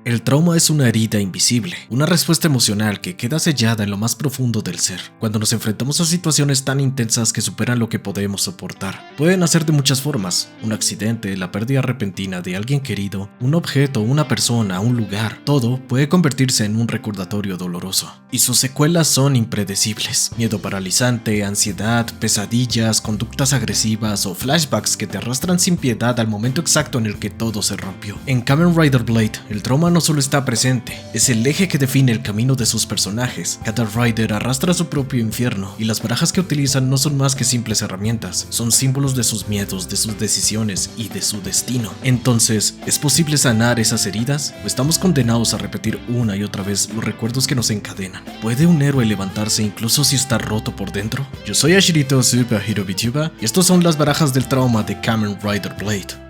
El trauma es una herida invisible, una respuesta emocional que queda sellada en lo más profundo del ser, cuando nos enfrentamos a situaciones tan intensas que superan lo que podemos soportar. Pueden nacer de muchas formas: un accidente, la pérdida repentina de alguien querido, un objeto, una persona, un lugar. Todo puede convertirse en un recordatorio doloroso, y sus secuelas son impredecibles: miedo paralizante, ansiedad, pesadillas, conductas agresivas o flashbacks que te arrastran sin piedad al momento exacto en el que todo se rompió. En Kamen Rider Blade, el trauma no solo está presente, es el eje que define el camino de sus personajes. Cada Rider arrastra su propio infierno, y las barajas que utilizan no son más que simples herramientas, son símbolos de sus miedos, de sus decisiones y de su destino. Entonces, ¿es posible sanar esas heridas? ¿O estamos condenados a repetir una y otra vez los recuerdos que nos encadenan? ¿Puede un héroe levantarse incluso si está roto por dentro? Yo soy Ashirito Superhero VTuber y estos son las barajas del trauma de Kamen Rider Blade.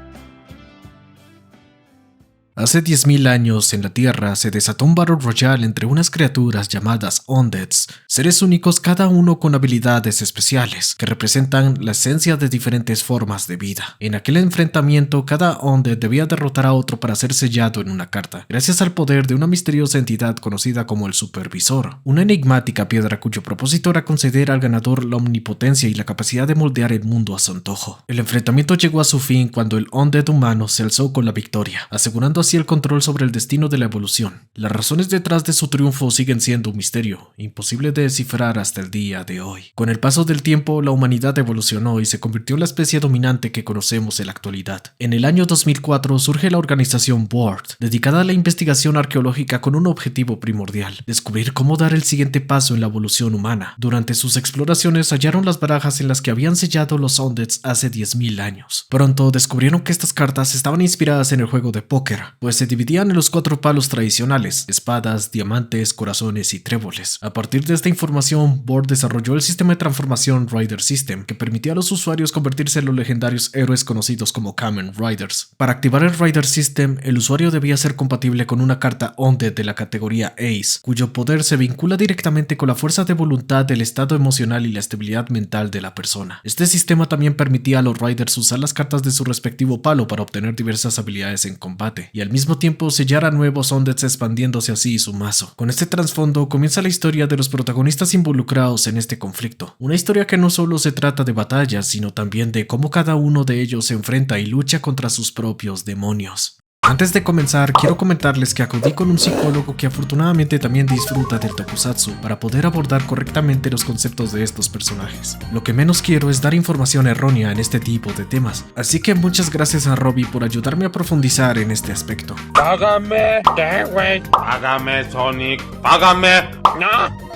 Hace 10.000 años en la Tierra se desató un Battle Royale entre unas criaturas llamadas Undeads, seres únicos cada uno con habilidades especiales que representan la esencia de diferentes formas de vida. En aquel enfrentamiento cada Undead debía derrotar a otro para ser sellado en una carta, gracias al poder de una misteriosa entidad conocida como el Supervisor, una enigmática piedra cuyo propósito era conceder al ganador la omnipotencia y la capacidad de moldear el mundo a su antojo. El enfrentamiento llegó a su fin cuando el Undead humano se alzó con la victoria, asegurando así el control sobre el destino de la evolución. Las razones detrás de su triunfo siguen siendo un misterio, imposible de descifrar hasta el día de hoy. Con el paso del tiempo, la humanidad evolucionó y se convirtió en la especie dominante que conocemos en la actualidad. En el año 2004 surge la organización BORD, dedicada a la investigación arqueológica con un objetivo primordial: descubrir cómo dar el siguiente paso en la evolución humana. Durante sus exploraciones hallaron las barajas en las que habían sellado los Undeads hace 10.000 años. Pronto descubrieron que estas cartas estaban inspiradas en el juego de póker, pues se dividían en los 4 palos tradicionales: espadas, diamantes, corazones y tréboles. A partir de esta información, BORD desarrolló el sistema de transformación Rider System, que permitía a los usuarios convertirse en los legendarios héroes conocidos como Kamen Riders. Para activar el Rider System, el usuario debía ser compatible con una carta Undead de la categoría Ace, cuyo poder se vincula directamente con la fuerza de voluntad, el estado emocional y la estabilidad mental de la persona. Este sistema también permitía a los Riders usar las cartas de su respectivo palo para obtener diversas habilidades en combate, y al mismo tiempo sellar a nuevos Undeads, expandiéndose así su mazo. Con este trasfondo comienza la historia de los protagonistas involucrados en este conflicto, una historia que no solo se trata de batallas, sino también de cómo cada uno de ellos se enfrenta y lucha contra sus propios demonios. Antes de comenzar, quiero comentarles que acudí con un psicólogo que afortunadamente también disfruta del tokusatsu para poder abordar correctamente los conceptos de estos personajes. Lo que menos quiero es dar información errónea en este tipo de temas, así que muchas gracias a Robbie por ayudarme a profundizar en este aspecto. ¡Págame! ¿Qué, güey? ¡Págame, Sonic! ¡Págame! ¡No!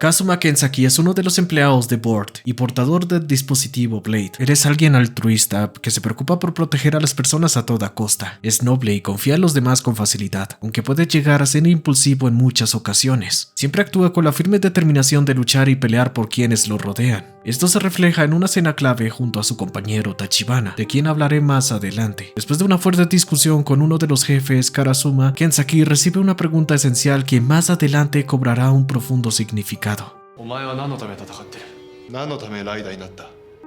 Kazuma Kenzaki es uno de los empleados de BORD y portador del dispositivo Blade. Eres alguien altruista que se preocupa por proteger a las personas a toda costa. Es noble y confía en los demás con facilidad, aunque puede llegar a ser impulsivo en muchas ocasiones. Siempre actúa con la firme determinación de luchar y pelear por quienes lo rodean. Esto se refleja en una escena clave junto a su compañero Tachibana, de quien hablaré más adelante. Después de una fuerte discusión con uno de los jefes, Karasuma, Kenzaki recibe una pregunta esencial que más adelante cobrará un profundo significado.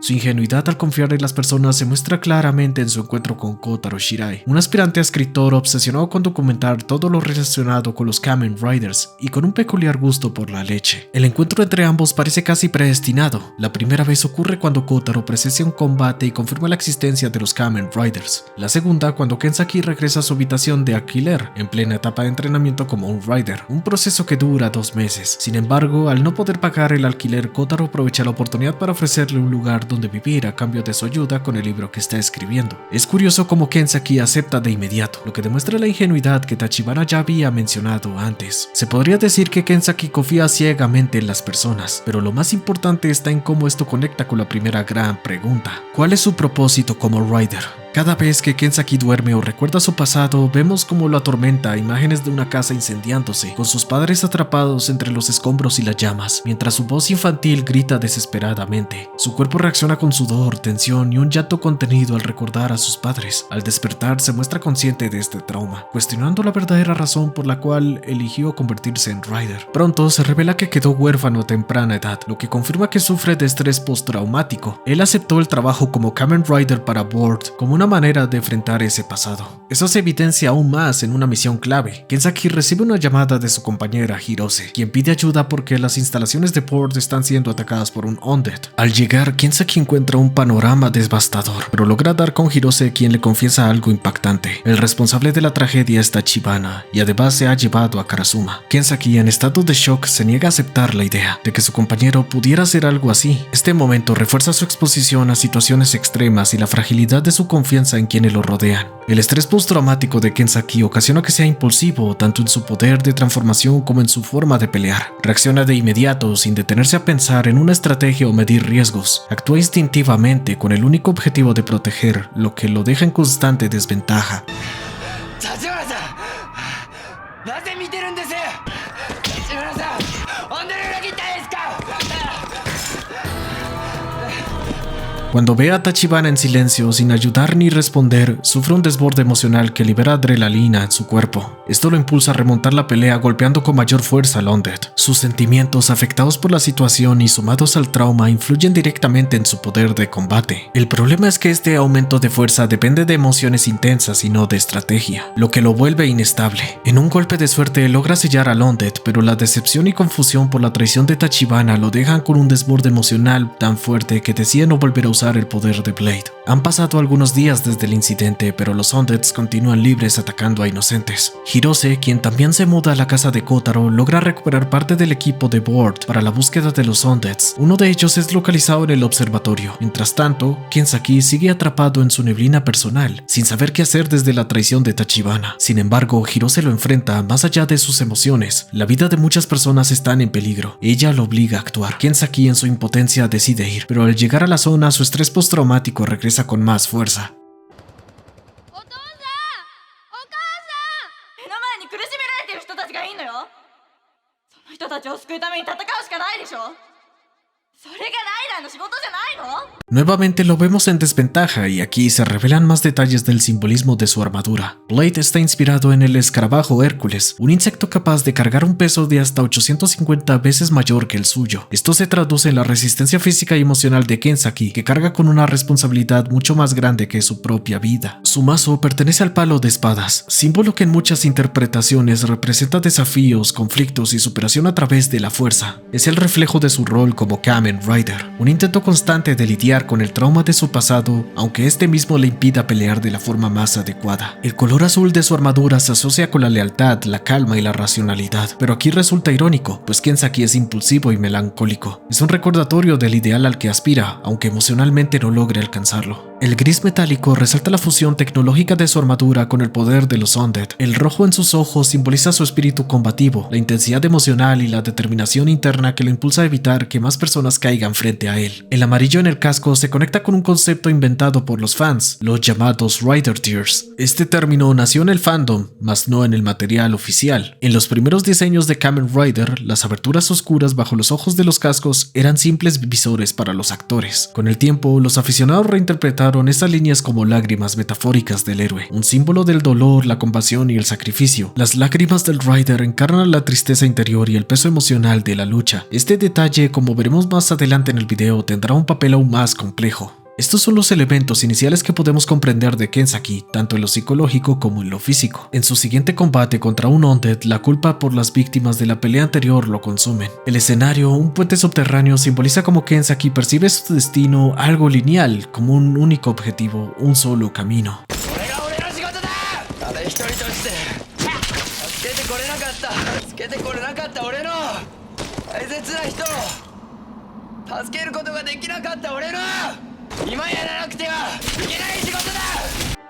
Su ingenuidad al confiar en las personas se muestra claramente en su encuentro con Kotaro Shirai, un aspirante a escritor obsesionado con documentar todo lo relacionado con los Kamen Riders y con un peculiar gusto por la leche. El encuentro entre ambos parece casi predestinado. La primera vez ocurre cuando Kotaro presencia un combate y confirma la existencia de los Kamen Riders. La segunda cuando Kenzaki regresa a su habitación de alquiler, en plena etapa de entrenamiento como un Rider, un proceso que dura 2 meses. Sin embargo, al no poder pagar el alquiler, Kotaro aprovecha la oportunidad para ofrecerle un lugar donde vivir a cambio de su ayuda con el libro que está escribiendo. Es curioso cómo Kenzaki acepta de inmediato, lo que demuestra la ingenuidad que Tachibana ya había mencionado antes. Se podría decir que Kenzaki confía ciegamente en las personas, pero lo más importante está en cómo esto conecta con la primera gran pregunta: ¿cuál es su propósito como Rider? Cada vez que Kensaki duerme o recuerda su pasado, vemos cómo lo atormenta imágenes de una casa incendiándose, con sus padres atrapados entre los escombros y las llamas, mientras su voz infantil grita desesperadamente. Su cuerpo reacciona con sudor, tensión y un llanto contenido al recordar a sus padres. Al despertar se muestra consciente de este trauma, cuestionando la verdadera razón por la cual eligió convertirse en Rider. Pronto se revela que quedó huérfano a temprana edad, lo que confirma que sufre de estrés postraumático. Él aceptó el trabajo como Kamen Rider para Board como una manera de enfrentar ese pasado. Eso se evidencia aún más en una misión clave. Kensaki recibe una llamada de su compañera Hirose, quien pide ayuda porque las instalaciones de Board están siendo atacadas por un Undead. Al llegar, Kensaki encuentra un panorama devastador, pero logra dar con Hirose, quien le confiesa algo impactante. El responsable de la tragedia es Tachibana, y además se ha llevado a Karasuma. Kensaki, en estado de shock, se niega a aceptar la idea de que su compañero pudiera hacer algo así. Este momento refuerza su exposición a situaciones extremas y la fragilidad de su confianza en quienes lo rodean. El estrés postraumático de Kensaki ocasiona que sea impulsivo tanto en su poder de transformación como en su forma de pelear. Reacciona de inmediato sin detenerse a pensar en una estrategia o medir riesgos. Actúa instintivamente con el único objetivo de proteger, lo que lo deja en constante desventaja. Cuando ve a Tachibana en silencio, sin ayudar ni responder, sufre un desborde emocional que libera adrenalina en su cuerpo. Esto lo impulsa a remontar la pelea golpeando con mayor fuerza al Undead. Sus sentimientos, afectados por la situación y sumados al trauma, influyen directamente en su poder de combate. El problema es que este aumento de fuerza depende de emociones intensas y no de estrategia, lo que lo vuelve inestable. En un golpe de suerte logra sellar al Undead, pero la decepción y confusión por la traición de Tachibana lo dejan con un desborde emocional tan fuerte que decide no volver a usar el poder de Blade. Han pasado algunos días desde el incidente, pero los Undeads continúan libres atacando a inocentes. Hirose, quien también se muda a la casa de Kotaro, logra recuperar parte del equipo de Board para la búsqueda de los Undeads. Uno de ellos es localizado en el observatorio. Mientras tanto, Kensaki sigue atrapado en su neblina personal, sin saber qué hacer desde la traición de Tachibana. Sin embargo, Hirose lo enfrenta más allá de sus emociones. La vida de muchas personas están en peligro. Ella lo obliga a actuar. Kensaki, en su impotencia, decide ir, pero al llegar a la zona, su estrés postraumático regresa con más fuerza. Nuevamente lo vemos en desventaja y aquí se revelan más detalles del simbolismo de su armadura. Blade está inspirado en el escarabajo Hércules, un insecto capaz de cargar un peso de hasta 850 veces mayor que el suyo. Esto se traduce en la resistencia física y emocional de Kensaki, que carga con una responsabilidad mucho más grande que su propia vida. Su mazo pertenece al palo de espadas, símbolo que en muchas interpretaciones representa desafíos, conflictos y superación a través de la fuerza. Es el reflejo de su rol como Kamen Rider, un intento constante de lidiar con el trauma de su pasado, aunque este mismo le impida pelear de la forma más adecuada. El color azul de su armadura se asocia con la lealtad, la calma y la racionalidad, pero aquí resulta irónico, pues Kensaki es impulsivo y melancólico. Es un recordatorio del ideal al que aspira, aunque emocionalmente no logre alcanzarlo. El gris metálico resalta la fusión tecnológica de su armadura con el poder de los Undead. El rojo en sus ojos simboliza su espíritu combativo, la intensidad emocional y la determinación interna que lo impulsa a evitar que más personas caigan frente a él. El amarillo en el casco se conecta con un concepto inventado por los fans, los llamados Rider Tears. Este término nació en el fandom, mas no en el material oficial. En los primeros diseños de Kamen Rider, las aberturas oscuras bajo los ojos de los cascos eran simples visores para los actores. Con el tiempo, los aficionados reinterpretaron estas líneas como lágrimas metafóricas del héroe, un símbolo del dolor, la compasión y el sacrificio. Las lágrimas del Rider encarnan la tristeza interior y el peso emocional de la lucha. Este detalle, como veremos más adelante en el video, tendrá un papel aún más complejo. Estos son los elementos iniciales que podemos comprender de Kensaki, tanto en lo psicológico como en lo físico. En su siguiente combate contra un Undead, la culpa por las víctimas de la pelea anterior lo consumen. El escenario, un puente subterráneo, simboliza como Kensaki percibe su destino algo lineal, como un único objetivo, un solo camino.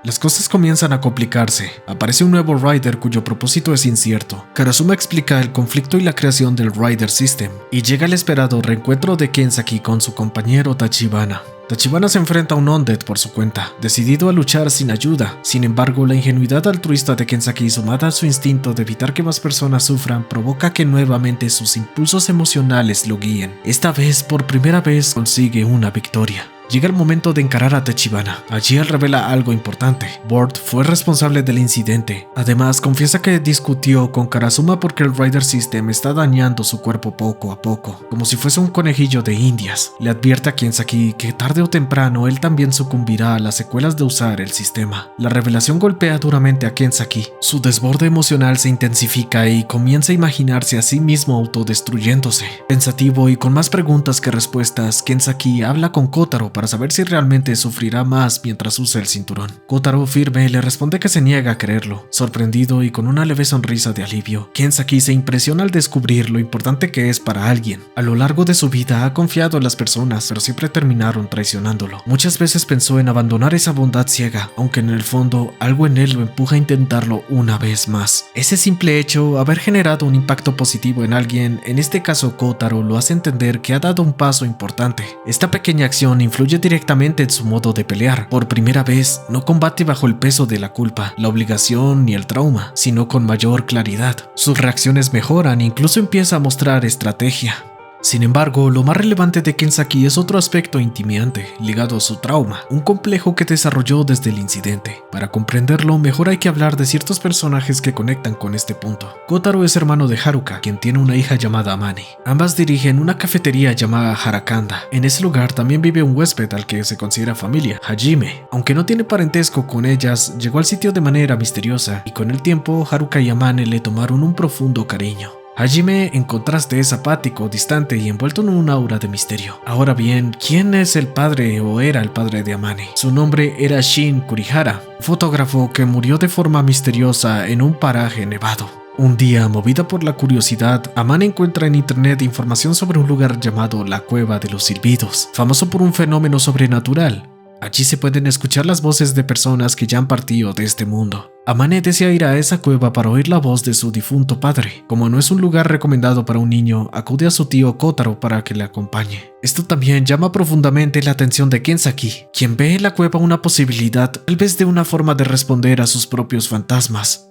Las cosas comienzan a complicarse. Aparece un nuevo Rider cuyo propósito es incierto. Karasuma explica el conflicto y la creación del Rider System, y llega el esperado reencuentro de Kensaki con su compañero Tachibana. Tachibana se enfrenta a un Undead por su cuenta, decidido a luchar sin ayuda. Sin embargo, la ingenuidad altruista de Kensaki, sumada a su instinto de evitar que más personas sufran, provoca que nuevamente sus impulsos emocionales lo guíen. Esta vez, por primera vez, consigue una victoria. Llega el momento de encarar a Tachibana. Allí él revela algo importante. Board fue responsable del incidente. Además, confiesa que discutió con Karasuma porque el Rider System está dañando su cuerpo poco a poco, como si fuese un conejillo de indias. Le advierte a Kensaki que tarde o temprano él también sucumbirá a las secuelas de usar el sistema. La revelación golpea duramente a Kensaki. Su desborde emocional se intensifica y comienza a imaginarse a sí mismo autodestruyéndose. Pensativo y con más preguntas que respuestas, Kensaki habla con Kotaro para saber si realmente sufrirá más mientras usa el cinturón. Kotaro, firme, le responde que se niega a creerlo. Sorprendido y con una leve sonrisa de alivio, Kensaki se impresiona al descubrir lo importante que es para alguien. A lo largo de su vida ha confiado en las personas, pero siempre terminaron traicionándolo. Muchas veces pensó en abandonar esa bondad ciega, aunque en el fondo algo en él lo empuja a intentarlo una vez más. Ese simple hecho, haber generado un impacto positivo en alguien, en este caso Kotaro, lo hace entender que ha dado un paso importante. Esta pequeña acción influye directamente en su modo de pelear. Por primera vez, no combate bajo el peso de la culpa, la obligación ni el trauma, sino con mayor claridad. Sus reacciones mejoran e incluso empieza a mostrar estrategia. Sin embargo, lo más relevante de Kensaki es otro aspecto intimidante, ligado a su trauma, un complejo que desarrolló desde el incidente. Para comprenderlo, mejor hay que hablar de ciertos personajes que conectan con este punto. Kotaro es hermano de Haruka, quien tiene una hija llamada Amane. Ambas dirigen una cafetería llamada Harakanda. En ese lugar también vive un huésped al que se considera familia, Hajime. Aunque no tiene parentesco con ellas, llegó al sitio de manera misteriosa, y con el tiempo Haruka y Amane le tomaron un profundo cariño. Hajime, en contraste, es apático, distante y envuelto en un aura de misterio. Ahora bien, ¿quién es el padre o era el padre de Amane? Su nombre era Shin Kurihara, fotógrafo que murió de forma misteriosa en un paraje nevado. Un día, movida por la curiosidad, Amane encuentra en internet información sobre un lugar llamado la Cueva de los Silbidos, famoso por un fenómeno sobrenatural. Allí se pueden escuchar las voces de personas que ya han partido de este mundo. Amane desea ir a esa cueva para oír la voz de su difunto padre. Como no es un lugar recomendado para un niño, acude a su tío Kotaro para que le acompañe. Esto también llama profundamente la atención de Kensaki, quien ve en la cueva una posibilidad, tal vez de una forma de responder a sus propios fantasmas.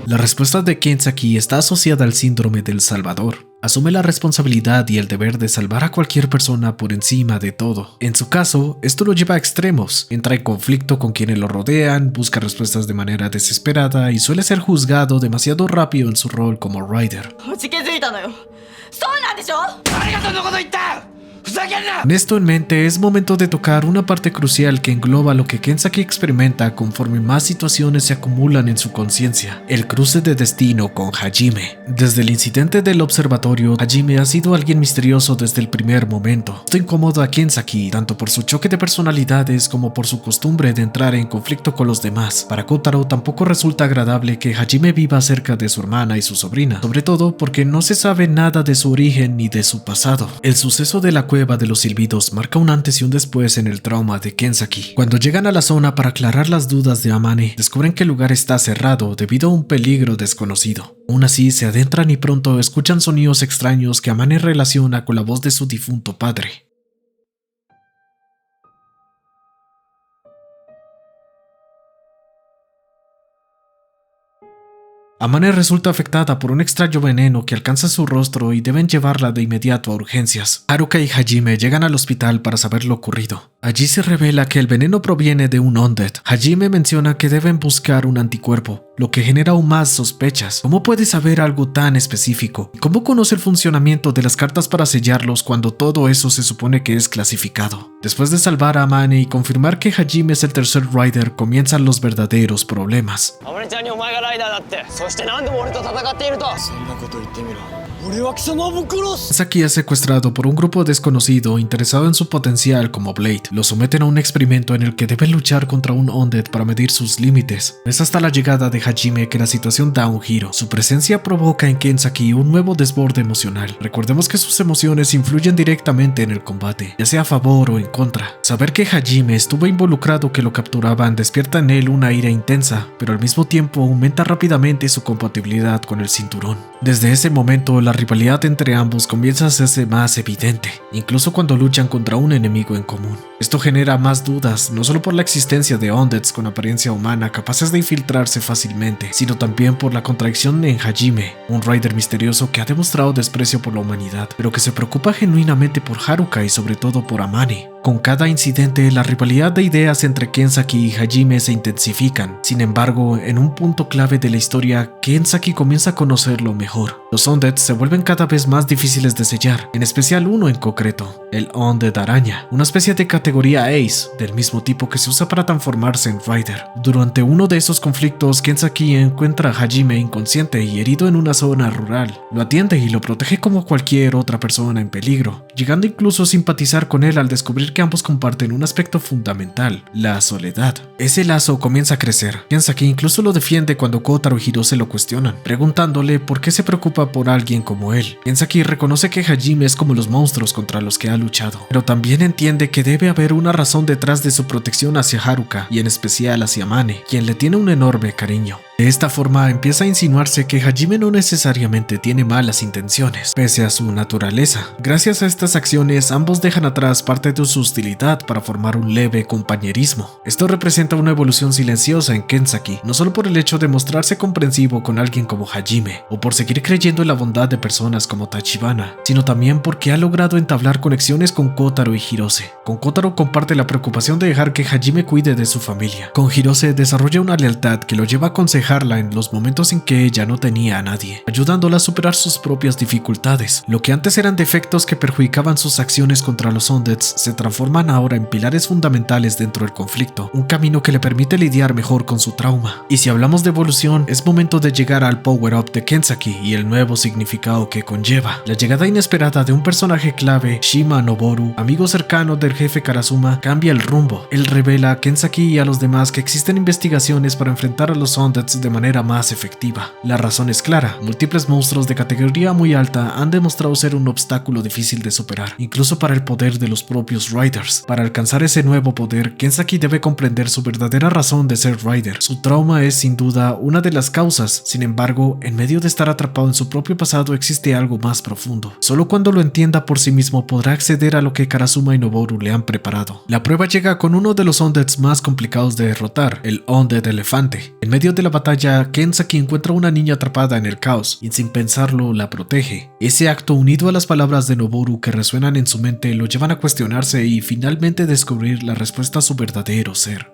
La respuesta de Kensaki está asociada al síndrome del Salvador. Asume la responsabilidad y el deber de salvar a cualquier persona por encima de todo. En su caso, esto lo lleva a extremos. Entra en conflicto con quienes lo rodean, busca respuestas de manera desesperada y suele ser juzgado demasiado rápido en su rol como Rider. Con esto en mente, es momento de tocar una parte crucial que engloba lo que Kensaki experimenta conforme más situaciones se acumulan en su conciencia: el cruce de destino con Hajime. Desde el incidente del observatorio, Hajime ha sido alguien misterioso desde el primer momento. Esto incomoda a Kensaki, tanto por su choque de personalidades como por su costumbre de entrar en conflicto con los demás. Para Kotaro tampoco resulta agradable que Hajime viva cerca de su hermana y su sobrina, sobre todo porque no se sabe nada de su origen ni de su pasado. El suceso de la Cueva de los Silbidos marca un antes y un después en el trauma de Kensaki. Cuando llegan a la zona para aclarar las dudas de Amane, descubren que el lugar está cerrado debido a un peligro desconocido. Aún así, se adentran y pronto escuchan sonidos extraños que Amane relaciona con la voz de su difunto padre. Amane resulta afectada por un extraño veneno que alcanza su rostro y deben llevarla de inmediato a urgencias. Haruka y Hajime llegan al hospital para saber lo ocurrido. Allí se revela que el veneno proviene de un Undead. Hajime menciona que deben buscar un anticuerpo, lo que genera aún más sospechas. ¿Cómo puede saber algo tan específico? ¿Cómo conoce el funcionamiento de las cartas para sellarlos cuando todo eso se supone que es clasificado? Después de salvar a Amane y confirmar que Hajime es el tercer Rider, comienzan los verdaderos problemas. Kensaki es secuestrado por un grupo desconocido interesado en su potencial como Blade. Lo someten a un experimento en el que debe luchar contra un Undead para medir sus límites. Es hasta la llegada de Hajime que la situación da un giro. Su presencia provoca en Kensaki un nuevo desborde emocional. Recordemos que sus emociones influyen directamente en el combate, ya sea a favor o en contra. Saber que Hajime estuvo involucrado que lo capturaban despierta en él una ira intensa, pero al mismo tiempo aumenta rápidamente su compatibilidad con el cinturón. Desde ese momento, la rivalidad entre ambos comienza a hacerse más evidente, incluso cuando luchan contra un enemigo en común. Esto genera más dudas, no solo por la existencia de Undeads con apariencia humana capaces de infiltrarse fácilmente, sino también por la contradicción en Hajime, un rider misterioso que ha demostrado desprecio por la humanidad, pero que se preocupa genuinamente por Haruka y sobre todo por Amane. Con cada incidente, la rivalidad de ideas entre Kensaki y Hajime se intensifican. Sin embargo, en un punto clave de la historia, Kensaki comienza a conocerlo mejor. Los Undead se vuelven cada vez más difíciles de sellar, en especial uno en concreto, el Undead Araña, una especie de categoría Ace, del mismo tipo que se usa para transformarse en Rider. Durante uno de esos conflictos, Kensaki encuentra a Hajime inconsciente y herido en una zona rural. Lo atiende y lo protege como cualquier otra persona en peligro, llegando incluso a simpatizar con él al descubrir que ambos comparten un aspecto fundamental, la soledad. Ese lazo comienza a crecer. Kensaki incluso lo defiende cuando Kotaro y Hirose lo cuestionan, preguntándole por qué se preocupa por alguien como él. Kensaki reconoce que Hajime es como los monstruos contra los que ha luchado, pero también entiende que debe haber una razón detrás de su protección hacia Haruka, y en especial hacia Amane, quien le tiene un enorme cariño. De esta forma empieza a insinuarse que Hajime no necesariamente tiene malas intenciones, pese a su naturaleza. Gracias a estas acciones, ambos dejan atrás parte de su hostilidad para formar un leve compañerismo. Esto representa una evolución silenciosa en Kensaki, no solo por el hecho de mostrarse comprensivo con alguien como Hajime, o por seguir creyendo en la bondad de personas como Tachibana, sino también porque ha logrado entablar conexiones con Kotaro y Hirose. Con Kotaro comparte la preocupación de dejar que Hajime cuide de su familia. Con Hirose desarrolla una lealtad que lo lleva a aconsejarla en los momentos en que ella no tenía a nadie, ayudándola a superar sus propias dificultades. Lo que antes eran defectos que perjudicaban sus acciones contra los Undeads se transforman ahora en pilares fundamentales dentro del conflicto, un camino que le permite lidiar mejor con su trauma. Y si hablamos de evolución, es momento de llegar al power-up de Kensaki y el nuevo significado que conlleva. La llegada inesperada de un personaje clave, Shima Noboru, amigo cercano del jefe Karasuma, cambia el rumbo. Él revela a Kensaki y a los demás que existen investigaciones para enfrentar a los Undeads de manera más efectiva. La razón es clara: múltiples monstruos de categoría muy alta han demostrado ser un obstáculo difícil de superar, incluso para el poder de los propios Riders. Para alcanzar ese nuevo poder, Kensaki debe comprender su verdadera razón de ser Rider. Su trauma es sin duda una de las causas. Sin embargo, en medio de estar atrapado en su propio pasado existe algo más profundo. Solo cuando lo entienda por sí mismo podrá acceder a lo que Karasuma y Noboru le han preparado. La prueba llega con uno de los Undeads más complicados de derrotar, el Undead Elefante. En medio de la batalla, Kensaki encuentra a una niña atrapada en el caos y sin pensarlo la protege. Ese acto, unido a las palabras de Noboru que resuenan en su mente, lo llevan a cuestionarse y finalmente descubrir la respuesta a su verdadero ser.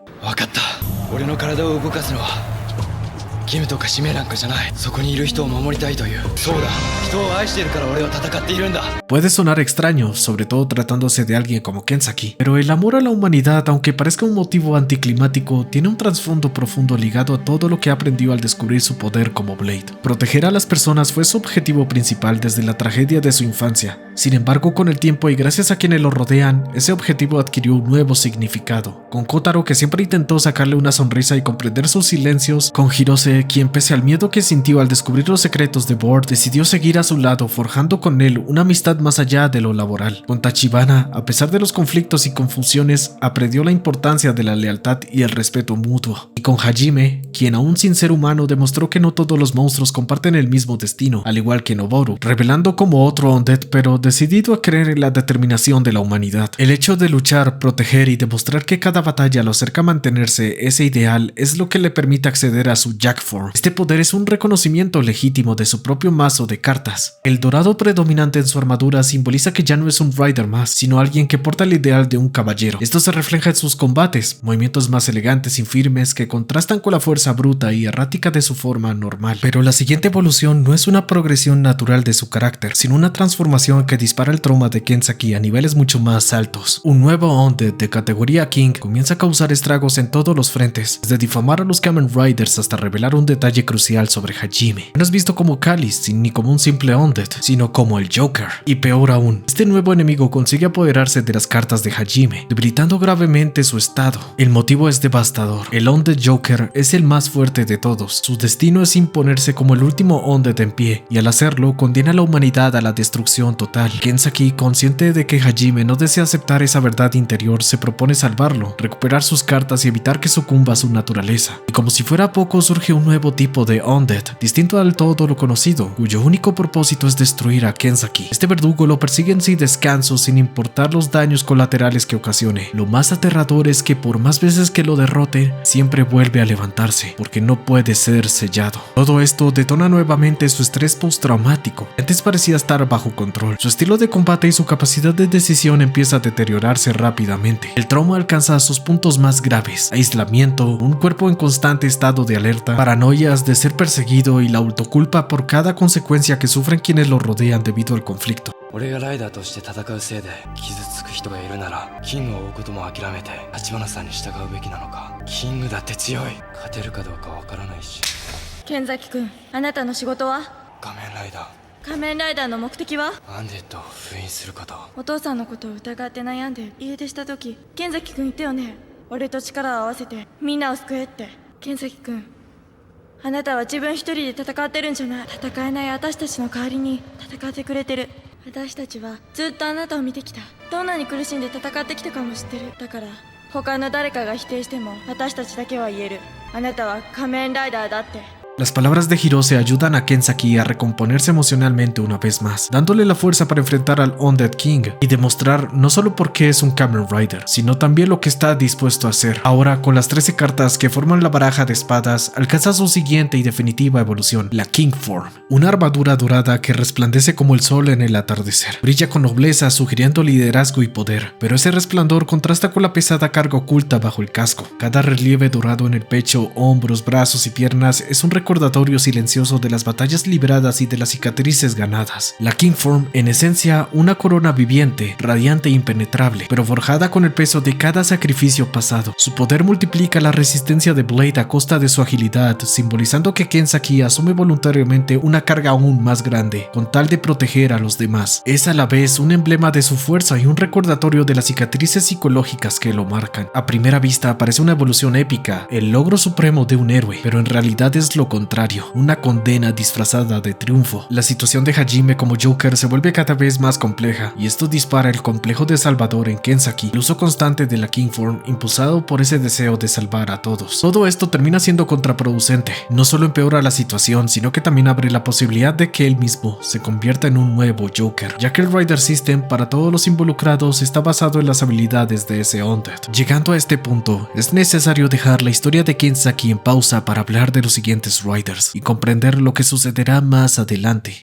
Puede sonar extraño, sobre todo tratándose de alguien como Kensaki, pero el amor a la humanidad, aunque parezca un motivo anticlimático, tiene un trasfondo profundo ligado a todo lo que aprendió al descubrir su poder como Blade. Proteger a las personas fue su objetivo principal desde la tragedia de su infancia. Sin embargo, con el tiempo y gracias a quienes lo rodean, ese objetivo adquirió un nuevo significado. Con Kotaro, que siempre intentó sacarle una sonrisa y comprender sus silencios, con Hirose, quien pese al miedo que sintió al descubrir los secretos de Board, decidió seguir a su lado, forjando con él una amistad más allá de lo laboral. Con Tachibana, a pesar de los conflictos y confusiones, aprendió la importancia de la lealtad y el respeto mutuo. Y con Hajime, quien aún sin ser humano demostró que no todos los monstruos comparten el mismo destino, al igual que Noboru, revelando como otro Undead, pero decidido a creer en la determinación de la humanidad. El hecho de luchar, proteger y demostrar que cada batalla lo acerca a mantenerse ese ideal es lo que le permite acceder a su Jack Form. Este poder es un reconocimiento legítimo de su propio mazo de cartas. El dorado predominante en su armadura simboliza que ya no es un rider más, sino alguien que porta el ideal de un caballero. Esto se refleja en sus combates, movimientos más elegantes y firmes que contrastan con la fuerza fuerza bruta y errática de su forma normal. Pero la siguiente evolución no es una progresión natural de su carácter, sino una transformación que dispara el trauma de Kenzaki a niveles mucho más altos. Un nuevo Undead de categoría King comienza a causar estragos en todos los frentes, desde difamar a los Kamen Riders hasta revelar un detalle crucial sobre Hajime. No es visto como Callis ni como un simple Undead, sino como el Joker. Y peor aún, este nuevo enemigo consigue apoderarse de las cartas de Hajime, debilitando gravemente su estado. El motivo es devastador. El Undead Joker es el más fuerte de todos. Su destino es imponerse como el último Undead en pie, y al hacerlo condena a la humanidad a la destrucción total. Kenzaki, consciente de que Hajime no desea aceptar esa verdad interior, se propone salvarlo, recuperar sus cartas y evitar que sucumba a su naturaleza. Y como si fuera poco, surge un nuevo tipo de Undead, distinto al todo lo conocido, cuyo único propósito es destruir a Kenzaki. Este verdugo lo persigue sin descanso sin importar los daños colaterales que ocasione. Lo más aterrador es que por más veces que lo derrote, siempre vuelve a levantarse, porque no puede ser sellado. Todo esto detona nuevamente su estrés postraumático. Antes parecía estar bajo control. Su estilo de combate y su capacidad de decisión empieza a deteriorarse rápidamente. El trauma alcanza sus puntos más graves: aislamiento, un cuerpo en constante estado de alerta, paranoias de ser perseguido y la autoculpa por cada consecuencia que sufren quienes lo rodean debido al conflicto. 俺がライダーとして戦うせいで傷つく人がいるならキングを追うことも諦めて橘さんに従うべきなのか。キングだって強い。勝てるかどうかわからないし。剣崎君、あなたの仕事は？仮面ライダー。仮面ライダーの目的は？アンデッドを封印すること。お父さんのことを疑って悩んで家出した時、剣崎君言ったよね。俺と力を合わせてみんなを救えって。剣崎君、あなたは自分一人で戦ってるんじゃない。戦えない私たちの代わりに戦ってくれてる。私たちはずっとあなたを見てきた。どんなに苦しんで戦ってきたかも知ってる。だから他の誰かが否定しても私たちだけは言える。あなたは仮面ライダーだって。 Las palabras de Hirose ayudan a Kenzaki a recomponerse emocionalmente una vez más, dándole la fuerza para enfrentar al Undead King y demostrar no solo por qué es un Kamen Rider, sino también lo que está dispuesto a hacer. Ahora, con las 13 cartas que forman la baraja de espadas, alcanza su siguiente y definitiva evolución, la King Form, una armadura dorada que resplandece como el sol en el atardecer. Brilla con nobleza, sugiriendo liderazgo y poder, pero ese resplandor contrasta con la pesada carga oculta bajo el casco. Cada relieve dorado en el pecho, hombros, brazos y piernas es un recordatorio silencioso de las batallas libradas y de las cicatrices ganadas. La King Form, en esencia, una corona viviente, radiante e impenetrable, pero forjada con el peso de cada sacrificio pasado. Su poder multiplica la resistencia de Blade a costa de su agilidad, simbolizando que Kenzaki asume voluntariamente una carga aún más grande, con tal de proteger a los demás. Es a la vez un emblema de su fuerza y un recordatorio de las cicatrices psicológicas que lo marcan. A primera vista parece una evolución épica, el logro supremo de un héroe, pero en realidad es lo contrario, una condena disfrazada de triunfo. La situación de Hajime como Joker se vuelve cada vez más compleja, y esto dispara el complejo de Salvador en Kenzaki, el uso constante de la King Form impulsado por ese deseo de salvar a todos. Todo esto termina siendo contraproducente, no solo empeora la situación, sino que también abre la posibilidad de que él mismo se convierta en un nuevo Joker, ya que el Rider System para todos los involucrados está basado en las habilidades de ese Undead. Llegando a este punto, es necesario dejar la historia de Kenzaki en pausa para hablar de los siguientes Riders y comprender lo que sucederá más adelante.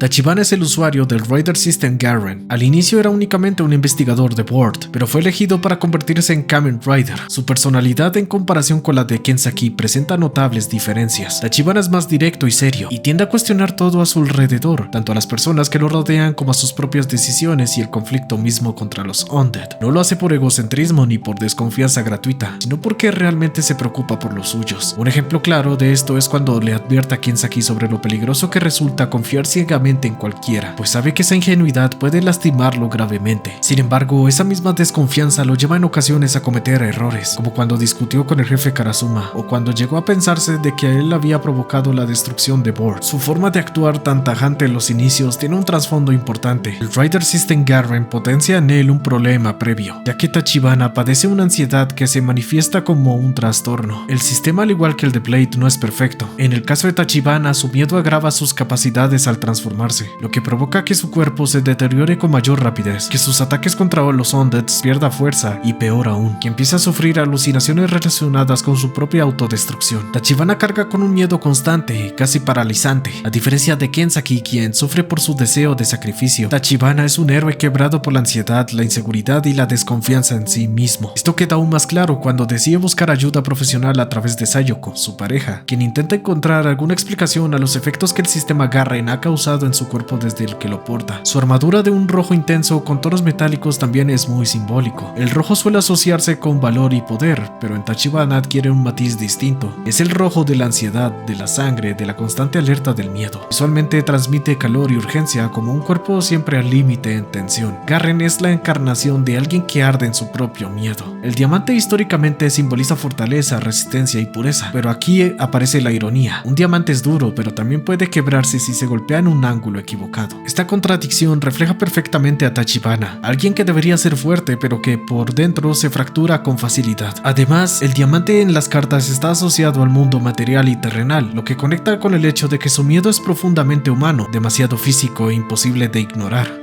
Tachibana es el usuario del Rider System Garren. Al inicio era únicamente un investigador de Board, pero fue elegido para convertirse en Kamen Rider. Su personalidad en comparación con la de Kenzaki presenta notables diferencias. Tachibana es más directo y serio, y tiende a cuestionar todo a su alrededor, tanto a las personas que lo rodean como a sus propias decisiones y el conflicto mismo contra los Undead. No lo hace por egocentrismo ni por desconfianza gratuita, sino porque realmente se preocupa por los suyos. Un ejemplo claro de esto es cuando le advierte a Kenzaki sobre lo peligroso que resulta confiar ciegamente en cualquiera, pues sabe que esa ingenuidad puede lastimarlo gravemente. Sin embargo, esa misma desconfianza lo lleva en ocasiones a cometer errores, como cuando discutió con el jefe Karasuma, o cuando llegó a pensarse de que él había provocado la destrucción de Board. Su forma de actuar tan tajante en los inicios tiene un trasfondo importante. El Rider System Garren potencia en él un problema previo, ya que Tachibana padece una ansiedad que se manifiesta como un trastorno. El sistema, al igual que el de Blade, no es perfecto. En el caso de Tachibana, su miedo agrava sus capacidades al transformarse transformarse, lo que provoca que su cuerpo se deteriore con mayor rapidez, que sus ataques contra los Undeads pierda fuerza y peor aún, que empiece a sufrir alucinaciones relacionadas con su propia autodestrucción. Tachibana carga con un miedo constante, casi paralizante. A diferencia de Kenzaki, quien sufre por su deseo de sacrificio, Tachibana es un héroe quebrado por la ansiedad, la inseguridad y la desconfianza en sí mismo. Esto queda aún más claro cuando decide buscar ayuda profesional a través de Sayoko, su pareja, quien intenta encontrar alguna explicación a los efectos que el sistema Garren ha causado en su cuerpo desde el que lo porta. Su armadura de un rojo intenso con tonos metálicos también es muy simbólico. El rojo suele asociarse con valor y poder, pero en Tachibana adquiere un matiz distinto. Es el rojo de la ansiedad, de la sangre, de la constante alerta del miedo. Visualmente transmite calor y urgencia como un cuerpo siempre al límite en tensión. Garren es la encarnación de alguien que arde en su propio miedo. El diamante históricamente simboliza fortaleza, resistencia y pureza, pero aquí aparece la ironía. Un diamante es duro, pero también puede quebrarse si se golpea en un ángulo equivocado. Esta contradicción refleja perfectamente a Tachibana, alguien que debería ser fuerte, pero que por dentro se fractura con facilidad. Además, el diamante en las cartas está asociado al mundo material y terrenal, lo que conecta con el hecho de que su miedo es profundamente humano, demasiado físico e imposible de ignorar.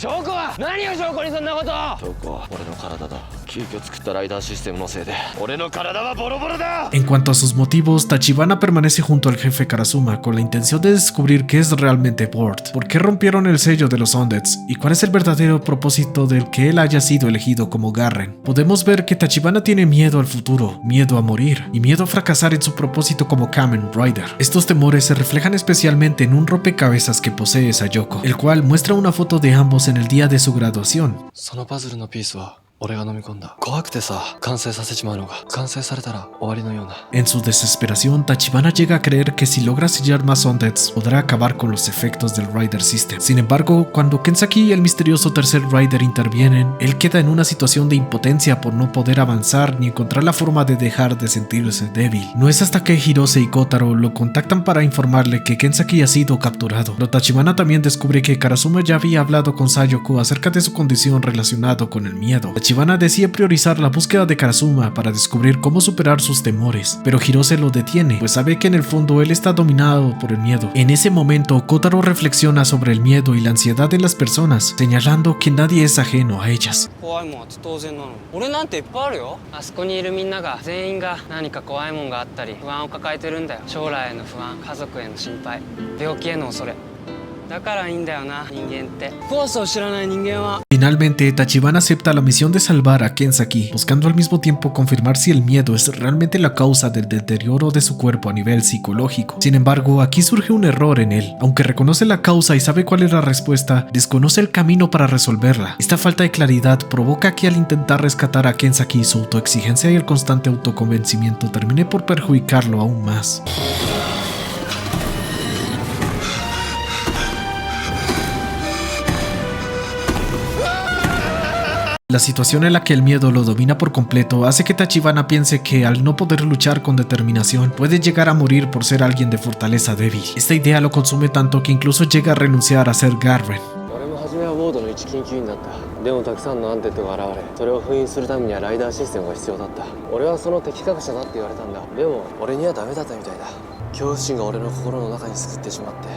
En cuanto a sus motivos, Tachibana permanece junto al jefe Karasuma con la intención de descubrir qué es realmente Board, por qué rompieron el sello de los Undeads y cuál es el verdadero propósito del que él haya sido elegido como Garren. Podemos ver que Tachibana tiene miedo al futuro, miedo a morir y miedo a fracasar en su propósito como Kamen Rider. Estos temores se reflejan especialmente en un rompecabezas que posee Sayoko, el cual muestra una foto de ambos en el día de su graduación. 俺が飲み込んだ。怖くてさ、完成させちまうのが。完成されたら終わりのような。 En su desesperación, Tachibana llega a creer que si logra sellar más Undeads, podrá acabar con los efectos del Rider System. Sin embargo, cuando Kenzaki y el misterioso tercer Rider intervienen, él queda en una situación de impotencia por no poder avanzar ni encontrar la forma de dejar de sentirse débil. No es hasta que Hirose y Kotaro lo contactan para informarle que Kenzaki ha sido capturado, pero Tachibana también descubre que Karasuma ya había hablado con Sayoko acerca de su condición relacionada con el miedo. Tachibana decide priorizar la búsqueda de Karasuma para descubrir cómo superar sus temores, pero Hirose lo detiene, pues sabe que en el fondo él está dominado por el miedo. En ese momento, Kotaro reflexiona sobre el miedo y la ansiedad de las personas, señalando que nadie es ajeno a ellas. 怖いもんは当然なの。俺なんていっぱいあるよ。あそこにいるみんなが全員が何か怖いもんがあったり不安を抱えてるんだよ。将来への不安、家族への心配、病気への恐れ。だからいいんだよな、人間って。怖さを知らない人間は。 Finalmente, Tachibana acepta la misión de salvar a Kenzaki, buscando al mismo tiempo confirmar si el miedo es realmente la causa del deterioro de su cuerpo a nivel psicológico. Sin embargo, aquí surge un error en él. Aunque reconoce la causa y sabe cuál es la respuesta, desconoce el camino para resolverla. Esta falta de claridad provoca que al intentar rescatar a Kenzaki, su autoexigencia y el constante autoconvencimiento termine por perjudicarlo aún más. La situación en la que el miedo lo domina por completo hace que Tachibana piense que al no poder luchar con determinación puede llegar a morir por ser alguien de fortaleza débil. Esta idea lo consume tanto que incluso llega a renunciar a ser Garren. でもたくさんのアンテッドが現れ、それを封印するためにはライダーシステムが必要だった。俺はその適格者だって言われたんだ。でも俺にはダメだったみたいだ。恐怖心が俺の心の中に救ってしまって、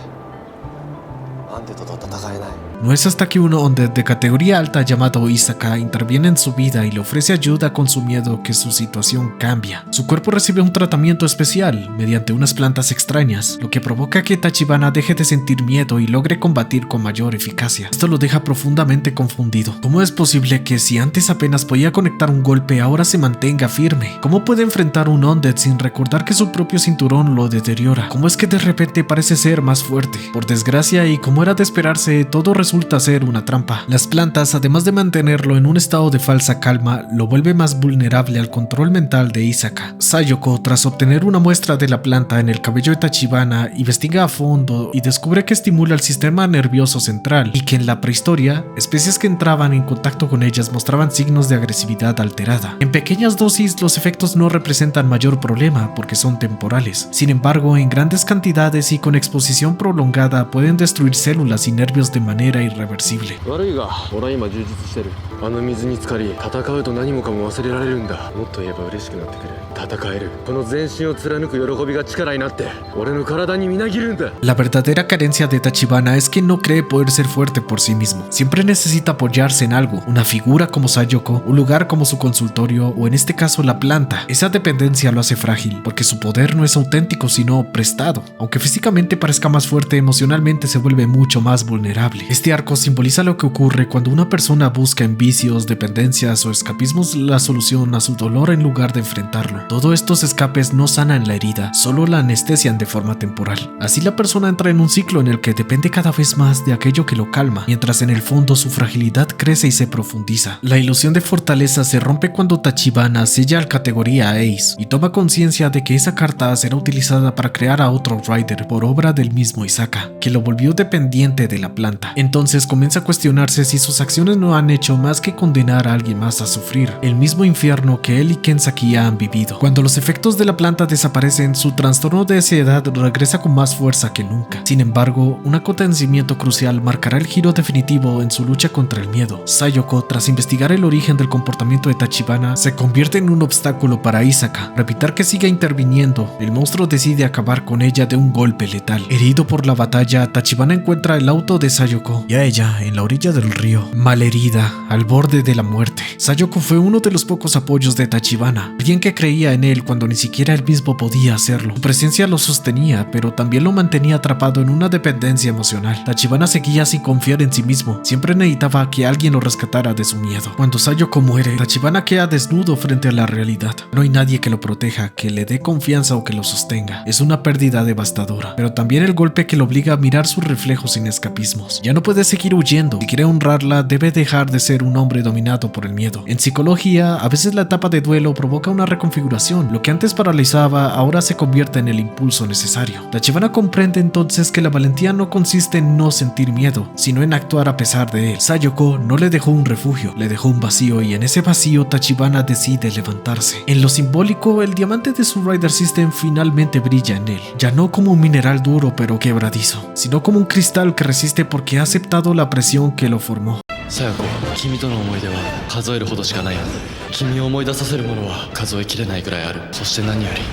アンテッドと戦えない。 No es hasta que un Undead de categoría alta llamado Isaka interviene en su vida y le ofrece ayuda con su miedo que su situación cambia. Su cuerpo recibe un tratamiento especial mediante unas plantas extrañas, lo que provoca que Tachibana deje de sentir miedo y logre combatir con mayor eficacia. Esto lo deja profundamente confundido. ¿Cómo es posible que si antes apenas podía conectar un golpe ahora se mantenga firme? ¿Cómo puede enfrentar un Undead sin recordar que su propio cinturón lo deteriora? ¿Cómo es que de repente parece ser más fuerte? Por desgracia y como era de esperarse, todo resulta ser una trampa. Las plantas, además de mantenerlo en un estado de falsa calma, lo vuelve más vulnerable al control mental de Isaka. Sayoko, tras obtener una muestra de la planta en el cabello de Tachibana, investiga a fondo y descubre que estimula el sistema nervioso central y que en la prehistoria, especies que entraban en contacto con ellas mostraban signos de agresividad alterada. En pequeñas dosis, los efectos no representan mayor problema porque son temporales. Sin embargo, en grandes cantidades y con exposición prolongada pueden destruir células y nervios de manera era irreversible. 悪いが俺は今充実してる。あの水に浸かり戦うと何もかも忘れられるんだ。もっと言えば嬉しくなってくる。戦えるこの全身を貫く喜びが力になって俺の体にみなぎるんだ。 La verdadera carencia de Tachibana es que no cree poder ser fuerte por sí mismo. Siempre necesita apoyarse en algo, una figura como Sayoko, un lugar como su consultorio o en este caso la planta. Esa dependencia lo hace frágil, porque su poder no es auténtico sino prestado. Aunque físicamente parezca más fuerte, emocionalmente se vuelve mucho más vulnerable. Este arco simboliza lo que ocurre cuando una persona busca en vicios, dependencias o escapismos la solución a su dolor en lugar de enfrentarlo. Todos estos escapes no sanan la herida, solo la anestesian de forma temporal. Así la persona entra en un ciclo en el que depende cada vez más de aquello que lo calma, mientras en el fondo su fragilidad crece y se profundiza. La ilusión de fortaleza se rompe cuando Tachibana sella al categoría Ace y toma conciencia de que esa carta será utilizada para crear a otro Rider por obra del mismo Isaka, que lo volvió dependiente de la planta. Entonces comienza a cuestionarse si sus acciones no han hecho más que condenar a alguien más a sufrir el mismo infierno que él y Kenzaki ya han vivido. Cuando los efectos de la planta desaparecen, su trastorno de ansiedad regresa con más fuerza que nunca. Sin embargo, un acontecimiento crucial marcará el giro definitivo en su lucha contra el miedo. Sayoko, tras investigar el origen del comportamiento de Tachibana, se convierte en un obstáculo para Isaka. Para evitar que siga interviniendo, el monstruo decide acabar con ella de un golpe letal. Herido por la batalla, Tachibana encuentra el auto de Sayoko y a ella en la orilla del río, malherida, al borde de la muerte. Sayoko fue uno de los pocos apoyos de Tachibana, alguien que creía en él cuando ni siquiera él mismo podía hacerlo. Su presencia lo sostenía, pero también lo mantenía atrapado en una dependencia emocional. Tachibana seguía sin confiar en sí mismo, siempre necesitaba que alguien lo rescatara de su miedo. Cuando Sayoko muere, Tachibana queda desnudo frente a la realidad. No hay nadie que lo proteja, que le dé confianza o que lo sostenga. Es una pérdida devastadora, pero también el golpe que lo obliga a mirar su reflejo sin escapismos. Ya no puede seguir huyendo. Si quiere honrarla, debe dejar de ser un hombre dominado por el miedo. En psicología, a veces la etapa de duelo provoca una reconfiguración. Lo que antes paralizaba, ahora se convierte en el impulso necesario. Tachibana comprende entonces que la valentía no consiste en no sentir miedo, sino en actuar a pesar de él. Sayoko no le dejó un refugio, le dejó un vacío y en ese vacío Tachibana decide levantarse. En lo simbólico, el diamante de su Rider System finalmente brilla en él. Ya no como un mineral duro pero quebradizo, sino como un cristal que resiste porque ha aceptado la presión que lo formó. さやこ、君との思い出は数えるほどしかないはず。君を思い出させるものは数えきれないくらいある。そして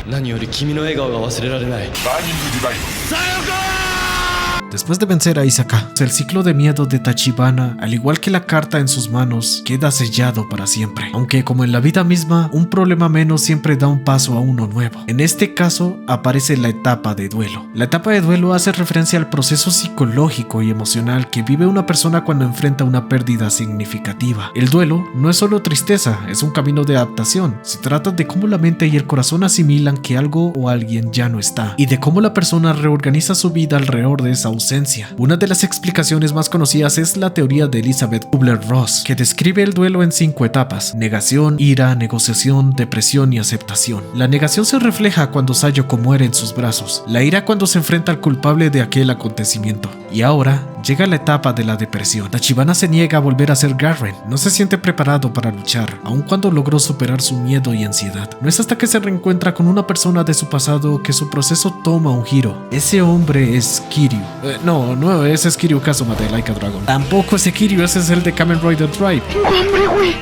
何より君の笑顔が忘れられない。 Después de vencer a Isaka, el ciclo de miedo de Tachibana, al igual que la carta en sus manos, queda sellado para siempre. Aunque como en la vida misma, un problema menos siempre da un paso a uno nuevo. En este caso, aparece la etapa de duelo. La etapa de duelo hace referencia al proceso psicológico y emocional que vive una persona cuando enfrenta una pérdida significativa. El duelo no es solo tristeza, es un camino de adaptación. Se trata de cómo la mente y el corazón asimilan que algo o alguien ya no está, y de cómo la persona reorganiza su vida alrededor de esa ausencia. Una de las explicaciones más conocidas es la teoría de Elizabeth Kubler-Ross, que describe el duelo en 5 etapas: negación, ira, negociación, depresión y aceptación. La negación se refleja cuando Sayoko muere en sus brazos, la ira cuando se enfrenta al culpable de aquel acontecimiento, y ahora llega la etapa de la depresión. Tachibana se niega a volver a ser Garren, no se siente preparado para luchar, aun cuando logró superar su miedo y ansiedad. No es hasta que se reencuentra con una persona de su pasado que su proceso toma un giro. Ese hombre es Kiryu. No, ese es Kiryu Kazuma de Like a Dragon. Tampoco ese Kiryu, ese es el de Kamen Rider Drive.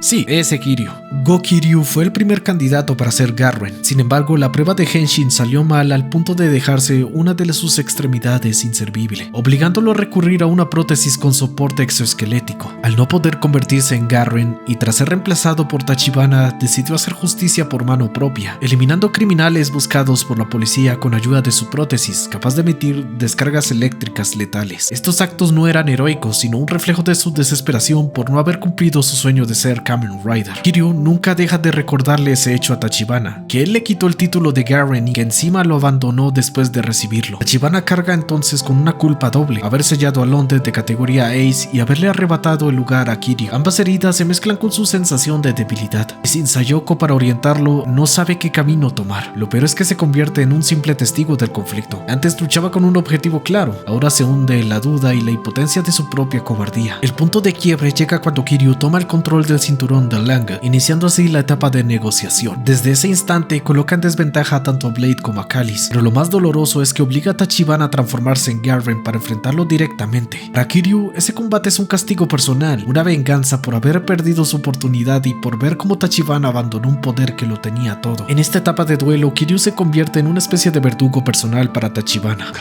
Sí, ese Kiryu. Go Kiryu fue el primer candidato para ser Garren. Sin embargo, la prueba de Henshin salió mal al punto de dejarse una de sus extremidades inservible, obligándolo a recurrir a una prótesis con soporte exoesquelético. Al no poder convertirse en Garren y tras ser reemplazado por Tachibana, decidió hacer justicia por mano propia, eliminando criminales buscados por la policía con ayuda de su prótesis, capaz de emitir descargas eléctricas letales. Estos actos no eran heroicos, sino un reflejo de su desesperación por no haber cumplido su sueño de ser Kamen Rider. Kiryu nunca deja de recordarle ese hecho a Tachibana, que él le quitó el título de Garren y que encima lo abandonó después de recibirlo. Tachibana carga entonces con una culpa doble: haber sellado a Londres de categoría Ace y haberle arrebatado el lugar a Kiryu. Ambas heridas se mezclan con su sensación de debilidad, y sin Sayoko para orientarlo, no sabe qué camino tomar. Lo peor es que se convierte en un simple testigo del conflicto. Antes luchaba con un objetivo claro, ahora se hunde en la duda y la impotencia de su propia cobardía. El punto de quiebre llega cuando Kiryu toma el control del cinturón de Langa, iniciando así la etapa de negociación. Desde ese instante coloca en desventaja tanto a Blade como a Callis, pero lo más doloroso es que obliga a Tachibana a transformarse en Garren para enfrentarlo directamente. diferente. Para Kiryu, ese combate es un castigo personal, una venganza por haber perdido su oportunidad y por ver cómo Tachibana abandonó un poder que lo tenía todo. En esta etapa de duelo, Kiryu se convierte en una especie de verdugo personal para Tachibana.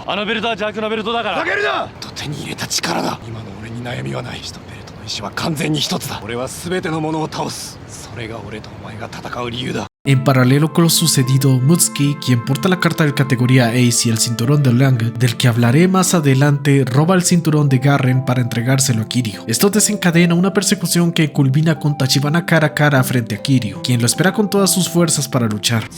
あのベルトは邪悪のベルトだから。負けるな。と手に入れた力だ。今の俺に悩みはない。一ベルトの意志は完全に一つだ。俺は全てのものを倒す。それが俺とお前が戦う理由だ。 En paralelo con lo sucedido, Mutsuki, quien porta la carta de categoría Ace y el cinturón de Lang, del que hablaré más adelante, roba el cinturón de Garren para entregárselo a Kiryu. Esto desencadena una persecución que culmina con Tachibana cara a cara frente a Kiryu, quien lo espera con todas sus fuerzas para luchar.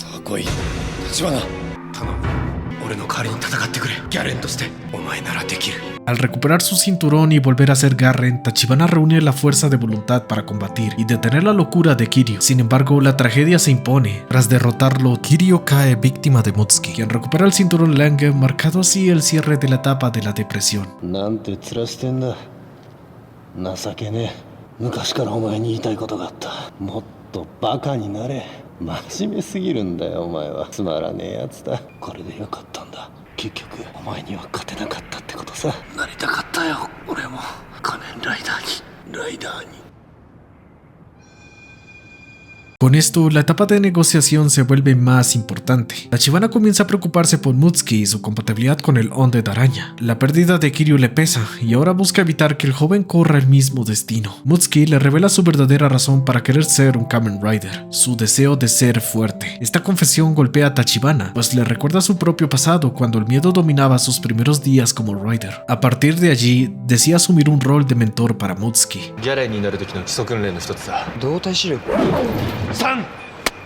Al recuperar su cinturón y volver a ser Garren, Tachibana reúne la fuerza de voluntad para combatir y detener la locura de Kiryu. Sin embargo, la tragedia se impone. Tras derrotarlo, Kiryu cae víctima de Mutsuki, quien recupera el cinturón Lang, marcado así el cierre de la etapa de la depresión. 昔からお前に言いたいことがあった。もっとバカになれ。真面目すぎるんだよお前は。つまらねえやつだ。これでよかったんだ。結局お前には勝てなかったってことさ。なりたかったよ俺も。仮面ライダーに。 Con esto, la etapa de negociación se vuelve más importante. Tachibana comienza a preocuparse por Mutsuki y su compatibilidad con el Undead Araña. La pérdida de Kiryu le pesa y ahora busca evitar que el joven corra el mismo destino. Mutsuki le revela su verdadera razón para querer ser un Kamen Rider, su deseo de ser fuerte. Esta confesión golpea a Tachibana, pues le recuerda su propio pasado cuando el miedo dominaba sus primeros días como Rider. A partir de allí, decide asumir un rol de mentor para Mutsuki.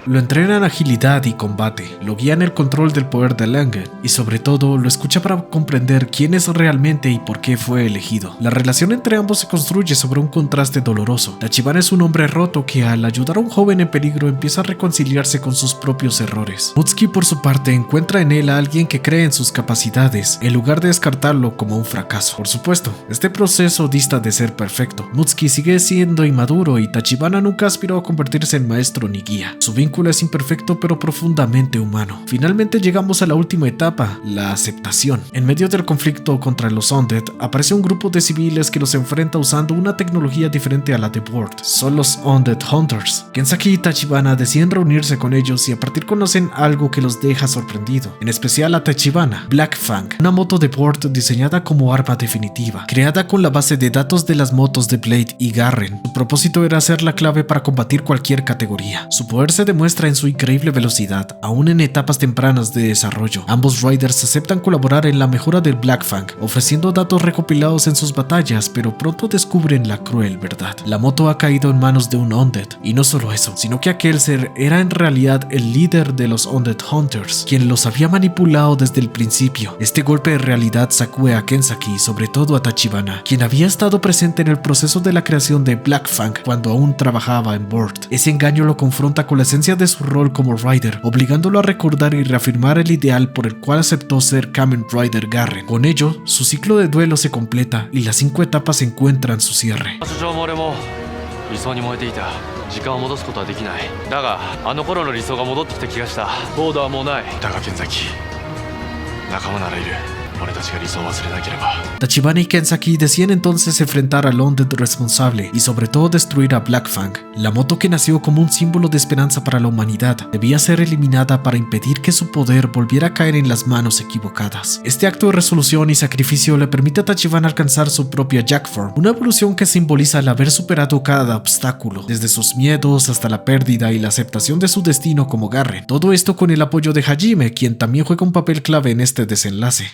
Lo entrena en agilidad y combate, lo guía en el control del poder de Lang y sobre todo lo escucha para comprender quién es realmente y por qué fue elegido. La relación entre ambos se construye sobre un contraste doloroso. Tachibana es un hombre roto que al ayudar a un joven en peligro empieza a reconciliarse con sus propios errores. Mutsuki por su parte encuentra en él a alguien que cree en sus capacidades en lugar de descartarlo como un fracaso. Por supuesto, este proceso dista de ser perfecto. Mutsuki sigue siendo inmaduro y Tachibana nunca aspiró a convertirse en maestro ni guía. Su vínculo es imperfecto pero profundamente humano. Finalmente llegamos a la última etapa, la aceptación. En medio del conflicto contra los Undead, aparece un grupo de civiles que los enfrenta usando una tecnología diferente a la de Board. Son los Undead Hunters. Kenzaki y Tachibana deciden reunirse con ellos y a partir conocen algo que los deja sorprendido. En especial a Tachibana, Black Fang, una moto de Board diseñada como arma definitiva, creada con la base de datos de las motos de Blade y Garren. Su propósito era ser la clave para combatir cualquier categoría. Su poder se demuestra en su increíble velocidad, aún en etapas tempranas de desarrollo. Ambos riders aceptan colaborar en la mejora del Black Fang, ofreciendo datos recopilados en sus batallas, pero pronto descubren la cruel verdad. La moto ha caído en manos de un Undead, y no solo eso, sino que aquel ser era en realidad el líder de los Undead Hunters, quien los había manipulado desde el principio. Este golpe de realidad sacude a Kenzaki y sobre todo a Tachibana, quien había estado presente en el proceso de la creación de Black Fang cuando aún trabajaba en Board. Ese engaño lo confronta con la esencia de su rol como Rider, obligándolo a recordar y reafirmar el ideal por el cual aceptó ser Kamen Rider Garren. Con ello, su ciclo de duelo se completa y las 5 etapas encuentran su cierre. 時間を戻すことはできない。だがあの頃の理想が戻ってきた気がした。ボーダーもない。だが剣崎、仲間ならいる。 Tachibana y Kenzaki deciden entonces enfrentar al Undead responsable y sobre todo destruir a Black Fang. La moto que nació como un símbolo de esperanza para la humanidad debía ser eliminada para impedir que su poder volviera a caer en las manos equivocadas. Este acto de resolución y sacrificio le permite a Tachibana alcanzar su propia Jack Form, una evolución que simboliza el haber superado cada obstáculo, desde sus miedos hasta la pérdida y la aceptación de su destino como Garren. Todo esto con el apoyo de Hajime, quien también juega un papel clave en este desenlace.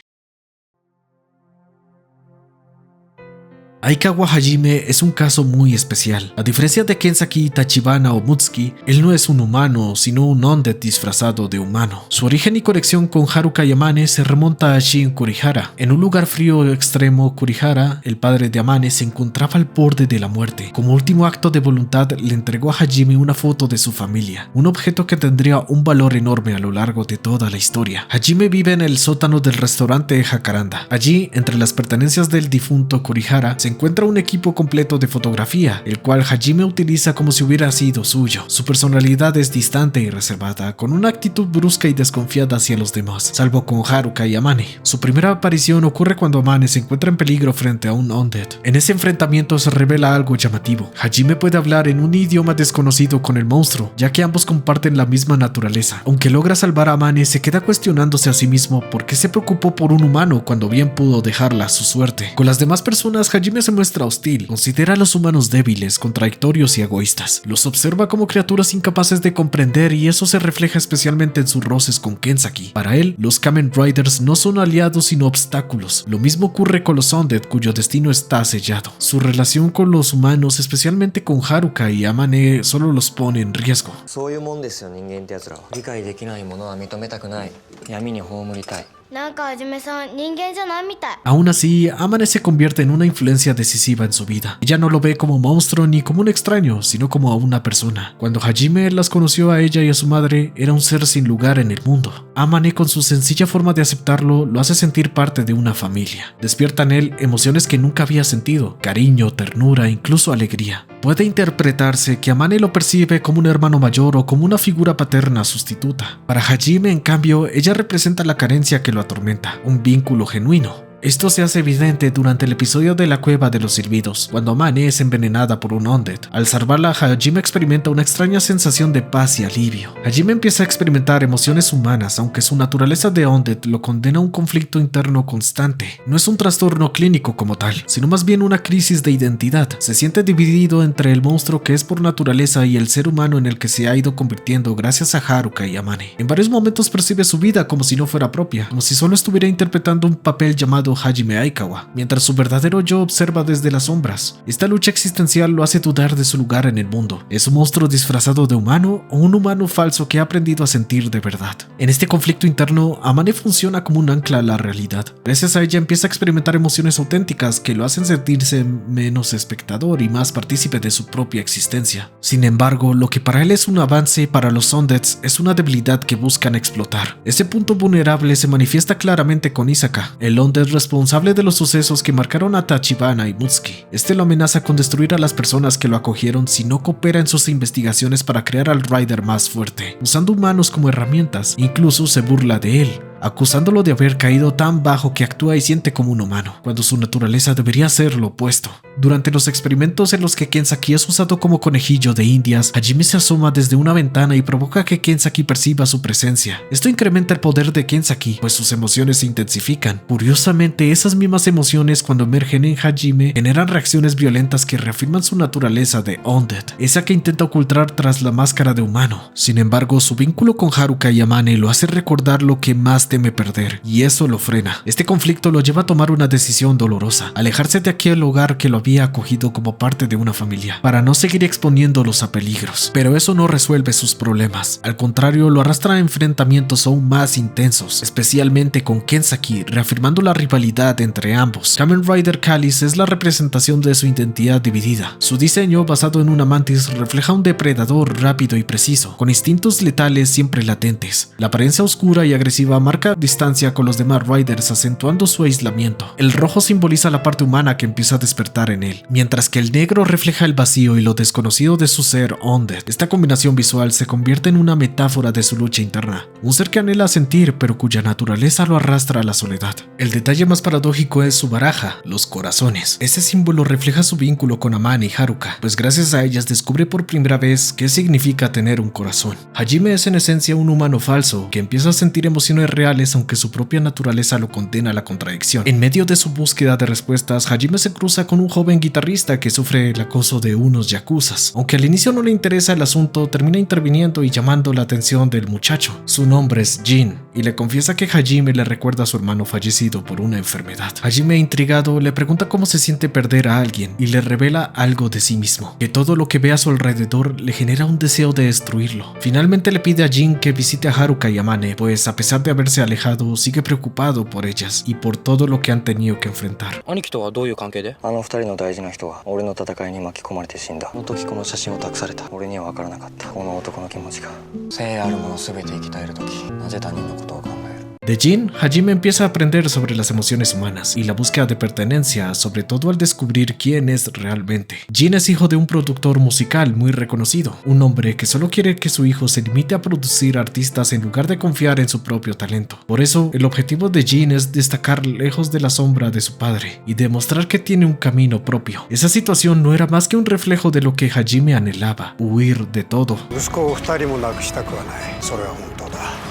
Aikawa Hajime es un caso muy especial. A diferencia de Kenzaki, Tachibana o Mutsuki, él no es un humano, sino un Undead disfrazado de humano. Su origen y conexión con Haruka Yamane se remonta a Shin Kurihara. En un lugar frío extremo, Kurihara, el padre de Amane, se encontraba al borde de la muerte. Como último acto de voluntad, le entregó a Hajime una foto de su familia, un objeto que tendría un valor enorme a lo largo de toda la historia. Hajime vive en el sótano del restaurante Jacaranda. Allí, entre las pertenencias del difunto Kurihara, se se encuentra un equipo completo de fotografía, el cual Hajime utiliza como si hubiera sido suyo. Su personalidad es distante y reservada, con una actitud brusca y desconfiada hacia los demás, salvo con Haruka y Amane. Su primera aparición ocurre cuando Amane se encuentra en peligro frente a un Undead. En ese enfrentamiento se revela algo llamativo. Hajime puede hablar en un idioma desconocido con el monstruo, ya que ambos comparten la misma naturaleza. Aunque logra salvar a Amane, se queda cuestionándose a sí mismo por qué se preocupó por un humano cuando bien pudo dejarla a su suerte. Con las demás personas, Hajime se muestra hostil, considera a los humanos débiles, contradictorios y egoístas. Los observa como criaturas incapaces de comprender y eso se refleja especialmente en sus roces con Kenzaki. Para él, los Kamen Riders no son aliados sino obstáculos. Lo mismo ocurre con los Undead, cuyo destino está sellado. Su relación con los humanos, especialmente con Haruka y Amane, solo los pone en riesgo. そういうもんですよ、人間ってやつらは。理解できないものは認めたくない。闇に葬りたい。なんかはじめさん人間じゃないみたい。 Aún así, Amane se convierte en una influencia decisiva en su vida. Ella no lo ve como monstruo ni como un extraño, sino como a una persona. Cuando Hajime las conoció a ella y a su madre, era un ser sin lugar en el mundo. Amane, con su sencilla forma de aceptarlo, lo hace sentir parte de una familia. Despierta en él emociones que nunca había sentido: cariño, ternura, incluso alegría. Puede interpretarse que Amane lo percibe como un hermano mayor o como una figura paterna sustituta. Para Hajime, en cambio, ella representa la carencia que lo atormenta, un vínculo genuino. Esto se hace evidente durante el episodio de la cueva de los silbidos, cuando Amane es envenenada por un Undead. Al salvarla, Hajime experimenta una extraña sensación de paz y alivio. Hajime empieza a experimentar emociones humanas, aunque su naturaleza de Undead lo condena a un conflicto interno constante. No es un trastorno clínico como tal, sino más bien una crisis de identidad. Se siente dividido entre el monstruo que es por naturaleza y el ser humano en el que se ha ido convirtiendo gracias a Haruka y Amane. En varios momentos percibe su vida como si no fuera propia, como si solo estuviera interpretando un papel llamado Hajime Aikawa, mientras su verdadero yo observa desde las sombras. Esta lucha existencial lo hace dudar de su lugar en el mundo. ¿Es un monstruo disfrazado de humano o un humano falso que ha aprendido a sentir de verdad? En este conflicto interno, Amane funciona como un ancla a la realidad. Gracias a ella empieza a experimentar emociones auténticas que lo hacen sentirse menos espectador y más partícipe de su propia existencia. Sin embargo, lo que para él es un avance, para los Undeads es una debilidad que buscan explotar. Ese punto vulnerable se manifiesta claramente con Isaka, el Undead responsable de los sucesos que marcaron a Tachibana y Mutsuki. Este lo amenaza con destruir a las personas que lo acogieron si no coopera en sus investigaciones para crear al Rider más fuerte, usando humanos como herramientas. Incluso se burla de él, acusándolo de haber caído tan bajo que actúa y siente como un humano, cuando su naturaleza debería ser lo opuesto. Durante los experimentos en los que Kenzaki es usado como conejillo de indias, Hajime se asoma desde una ventana y provoca que Kenzaki perciba su presencia. Esto incrementa el poder de Kenzaki, pues sus emociones se intensifican. Curiosamente, esas mismas emociones, cuando emergen en Hajime, generan reacciones violentas que reafirman su naturaleza de Undead, esa que intenta ocultar tras la máscara de humano. Sin embargo, su vínculo con Haruka y Amane lo hace recordar lo que más teme perder, y eso lo frena. Este conflicto lo lleva a tomar una decisión dolorosa: alejarse de aquel hogar que lo había acogido como parte de una familia, para no seguir exponiéndolos a peligros. Pero eso no resuelve sus problemas, al contrario, lo arrastra a enfrentamientos aún más intensos, especialmente con Kenzaki, reafirmando la rivalidad entre ambos. Kamen Rider Callis es la representación de su identidad dividida. Su diseño, basado en una mantis, refleja un depredador rápido y preciso, con instintos letales siempre latentes. La apariencia oscura y agresiva marca distancia con los demás Riders, acentuando su aislamiento. El rojo simboliza la parte humana que empieza a despertar en él, mientras que el negro refleja el vacío y lo desconocido de su ser Undead. Esta combinación visual se convierte en una metáfora de su lucha interna, un ser que anhela sentir pero cuya naturaleza lo arrastra a la soledad. El detalle más paradójico es su baraja, los corazones. Ese símbolo refleja su vínculo con Amane y Haruka, pues gracias a ellas descubre por primera vez qué significa tener un corazón. Hajime es en esencia un humano falso que empieza a sentir emociones reales, aunque su propia naturaleza lo condena a la contradicción. En medio de su búsqueda de respuestas, Hajime se cruza con un joven guitarrista que sufre el acoso de unos yakuzas. Aunque al inicio no le interesa el asunto, termina interviniendo y llamando la atención del muchacho. Su nombre es Jin, y le confiesa que Hajime le recuerda a su hermano fallecido por una enfermedad. Hajime, intrigado, le pregunta cómo se siente perder a alguien y le revela algo de sí mismo, que todo lo que ve a su alrededor le genera un deseo de destruirlo. Finalmente le pide a Jin que visite a Haruka y Amane, pues a pesar de haberse alejado, sigue preocupado por ellas y por todo lo que han tenido que enfrentar. 兄貴とはどういう関係で？あの二人の大事な人が俺の戦いに巻き込まれて死んだ。この時この写真を託された。俺には分からなかったこの男の気持ちが。生あるもの全て生き絶える時、なぜ他人のことを考える？ De Jin, Hajime empieza a aprender sobre las emociones humanas y la búsqueda de pertenencia, sobre todo al descubrir quién es realmente. Jin es hijo de un productor musical muy reconocido, un hombre que solo quiere que su hijo se limite a producir artistas en lugar de confiar en su propio talento. Por eso, el objetivo de Jin es destacar lejos de la sombra de su padre y demostrar que tiene un camino propio. Esa situación no era más que un reflejo de lo que Hajime anhelaba, huir de todo.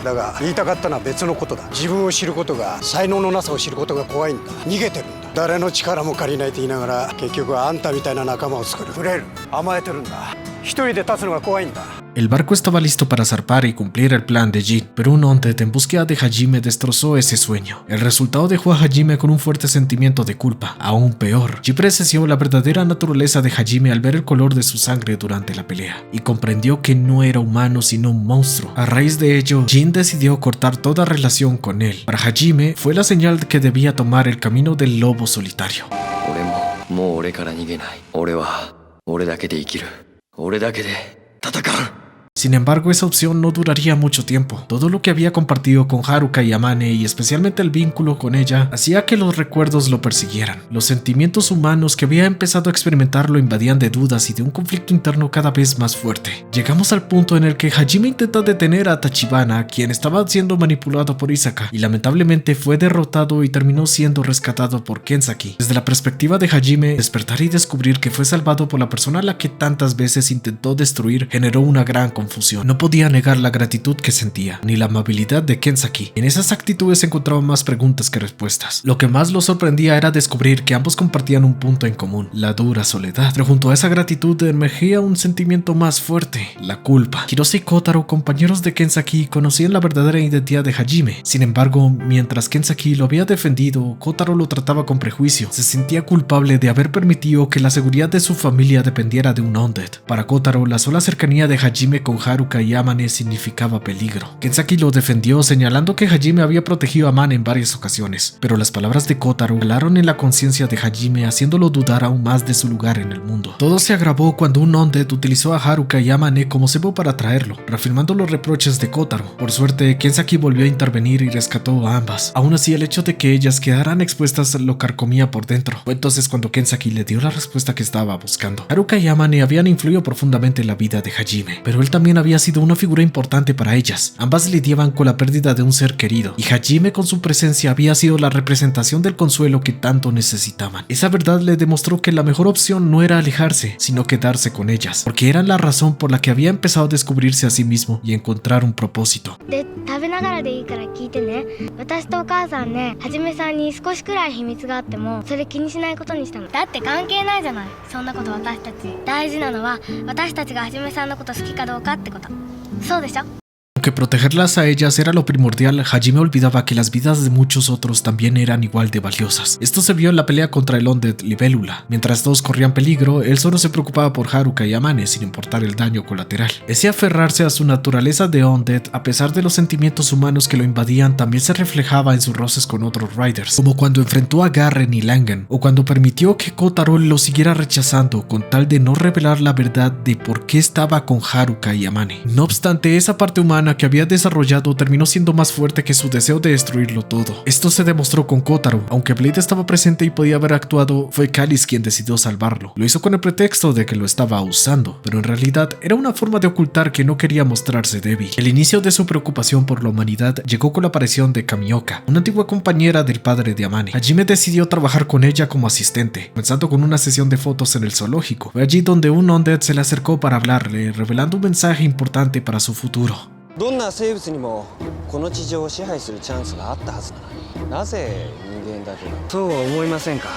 だが言いたかったのは別のことだ。自分を知ることが才能のなさを知ることが怖いんだ。逃げてるんだ。誰の力も借りないと言いながら結局はあんたみたいな仲間を作る。触れる。甘えてるんだ。一人で立つのが怖いんだ。 El barco estaba listo para zarpar y cumplir el plan de Jin, pero un Undead en búsqueda de Hajime destrozó ese sueño. El resultado dejó a Hajime con un fuerte sentimiento de culpa. Aún peor, Jin presenció la verdadera naturaleza de Hajime al ver el color de su sangre durante la pelea, y comprendió que no era humano sino un monstruo. A raíz de ello, Jin decidió cortar toda relación con él. Para Hajime, fue la señal de que debía tomar el camino del lobo solitario. 俺ももう俺から逃げない。俺は俺だけで生きる。俺だけで戦う。 Sin embargo, esa opción no duraría mucho tiempo. Todo lo que había compartido con Haruka y Amane, y especialmente el vínculo con ella, hacía que los recuerdos lo persiguieran. Los sentimientos humanos que había empezado a experimentar lo invadían de dudas y de un conflicto interno cada vez más fuerte. Llegamos al punto en el que Hajime intenta detener a Tachibana, quien estaba siendo manipulado por Isaka, y lamentablemente fue derrotado y terminó siendo rescatado por Kenzaki. Desde la perspectiva de Hajime, despertar y descubrir que fue salvado por la persona a la que tantas veces intentó destruir generó una gran confusión. No podía negar la gratitud que sentía, ni la amabilidad de Kenzaki. En esas actitudes se encontraban más preguntas que respuestas. Lo que más lo sorprendía era descubrir que ambos compartían un punto en común, la dura soledad. Pero junto a esa gratitud emergía un sentimiento más fuerte, la culpa. Hirose y Kotaro, compañeros de Kenzaki, conocían la verdadera identidad de Hajime. Sin embargo, mientras Kenzaki lo había defendido, Kotaro lo trataba con prejuicio. Se sentía culpable de haber permitido que la seguridad de su familia dependiera de un Undead. Para Kotaro, la sola cercanía de Hajime con Haruka y Amane significaba peligro. Kenzaki lo defendió señalando que Hajime había protegido a Amane en varias ocasiones, pero las palabras de Kotaro calaron en la conciencia de Hajime, haciéndolo dudar aún más de su lugar en el mundo. Todo se agravó cuando un Undead utilizó a Haruka y Amane como cebo para atraerlo, reafirmando los reproches de Kotaro. Por suerte, Kenzaki volvió a intervenir y rescató a ambas. Aún así, el hecho de que ellas quedaran expuestas lo carcomía por dentro. Fue entonces cuando Kenzaki le dio la respuesta que estaba buscando. Haruka y Amane habían influido profundamente en la vida de Hajime, pero él también había sido una figura importante para ellas. Ambas lidiaban con la pérdida de un ser querido, y Hajime con su presencia había sido la representación del consuelo que tanto necesitaban. Esa verdad le demostró que la mejor opción no era alejarse, sino quedarse con ellas, porque eran la razón por la que había empezado a descubrirse a sí mismo y encontrar un propósito. で食べながらでいいから聞いてね。私とお母さんね、はじめさんに少しくらい秘密があってもそれ気にしないことにしたの。だって関係ないじゃない、そんなこと私たち。大事なのは私たちがはじめさんのこと好きかどうかってこと。そうでしょ。 Aunque protegerlas a ellas era lo primordial, Hajime olvidaba que las vidas de muchos otros también eran igual de valiosas. Esto se vio en la pelea contra el Undead Libélula. Mientras todos corrían peligro, él solo se preocupaba por Haruka y Amane sin importar el daño colateral. Ese aferrarse a su naturaleza de Undead, a pesar de los sentimientos humanos que lo invadían, también se reflejaba en sus roces con otros Riders, como cuando enfrentó a Garren y Langen, o cuando permitió que Kotaro lo siguiera rechazando con tal de no revelar la verdad de por qué estaba con Haruka y Amane. No obstante, esa parte humana que había desarrollado terminó siendo más fuerte que su deseo de destruirlo todo. Esto se demostró con Kotaro. Aunque Blade estaba presente y podía haber actuado, fue Callis quien decidió salvarlo. Lo hizo con el pretexto de que lo estaba usando, pero en realidad era una forma de ocultar que no quería mostrarse débil. El inicio de su preocupación por la humanidad llegó con la aparición de Kamioka, una antigua compañera del padre de Amane. Hajime decidió trabajar con ella como asistente, comenzando con una sesión de fotos en el zoológico. Fue allí donde un Undead se le acercó para hablarle, revelando un mensaje importante para su futuro. どんな生物にもこの地上を支配するチャンスがあったはずだ。なぜ人間だけが。そうは思いませんか。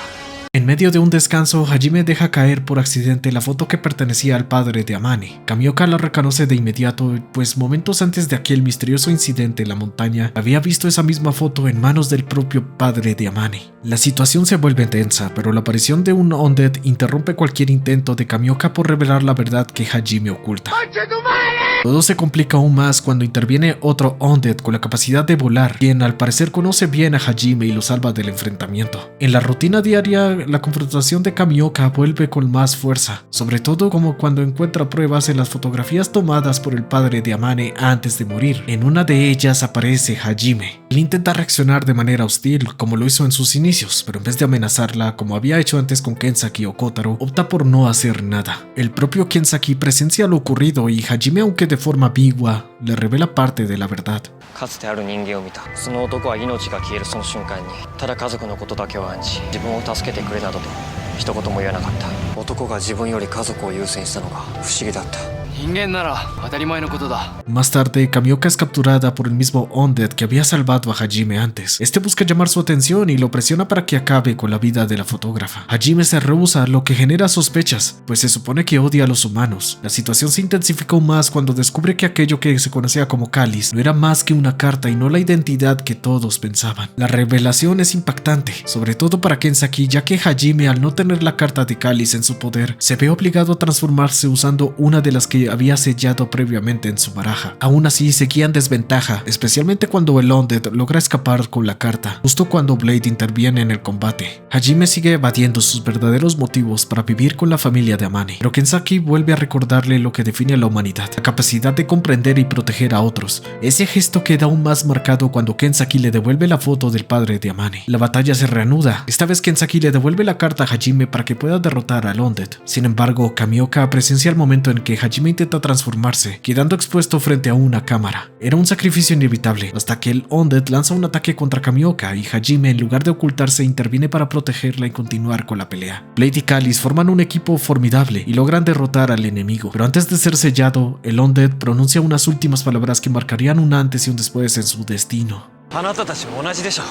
En medio de un descanso, Hajime deja caer por accidente la foto que pertenecía al padre de Amane. Kamioka la reconoce de inmediato, pues momentos antes de aquel misterioso incidente en la montaña, había visto esa misma foto en manos del propio padre de Amane. La situación se vuelve tensa, pero la aparición de un Undead interrumpe cualquier intento de Kamioka por revelar la verdad que Hajime oculta. Todo se complica aún más cuando interviene otro Undead con la capacidad de volar, quien al parecer conoce bien a Hajime y lo salva del enfrentamiento. En la rutina diaria, la confrontación de Kamioka vuelve con más fuerza, sobre todo como cuando encuentra pruebas en las fotografías tomadas por el padre de Amane antes de morir. En una de ellas aparece Hajime. Él intenta reaccionar de manera hostil, como lo hizo en sus inicios, pero en vez de amenazarla, como había hecho antes con Kensaki o Kotaro, opta por no hacer nada. El propio Kensaki presencia lo ocurrido y Hajime, aunque de forma ambigua, le revela parte de la verdad. かつてある人間を見た。その男は命が消えるその瞬間にただ家族のことだけを案じ、自分を助けてくれなどと一言も言わなかった。男が自分より家族を優先したのが不思議だった。 人間なら当たり前のことだ。 Más tarde, Kamioka es capturada por el mismo Undead que había salvado a Hajime antes. Este busca llamar su atención y lo presiona para que acabe con la vida de la fotógrafa. Hajime se rehúsa, lo que genera sospechas, pues se supone que odia a los humanos. La situación se intensificó más cuando descubre que aquello que se conocía como cáliz no era más que una carta y no la identidad que todos pensaban. La revelación es impactante, sobre todo para Kensaki, ya que Hajime, al no tener la carta de cáliz en su poder, se ve obligado a transformarse usando una de las que había sellado previamente en su baraja. Aún así, seguía en desventaja, especialmente cuando el Undead logra escapar con la carta, justo cuando Blade interviene en el combate. Hajime sigue evadiendo sus verdaderos motivos para vivir con la familia de Amane, pero Kensaki vuelve a recordarle lo que define a la humanidad, la capacidad de comprender y proteger a otros. Ese gesto queda aún más marcado cuando Kensaki le devuelve la foto del padre de Amane. La batalla se reanuda. Esta vez Kensaki le devuelve la carta a Hajime para que pueda derrotar al Undead. Sin embargo, Kamioka presencia el momento en que Hajime intenta transformarse, quedando expuesto frente a una cámara. Era un sacrificio inevitable, hasta que el Undead lanza un ataque contra Kamioka y Hajime, en lugar de ocultarse, interviene para protegerla y continuar con la pelea. Blade y Callis forman un equipo formidable y logran derrotar al enemigo, pero antes de ser sellado, el Undead pronuncia unas últimas palabras que marcarían un antes y un después en su destino. あなたたちも同じでしょ。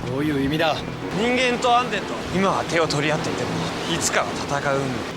どういう意味だ。人間とアンデッド、今は手を取り合っていてもいつかは戦うん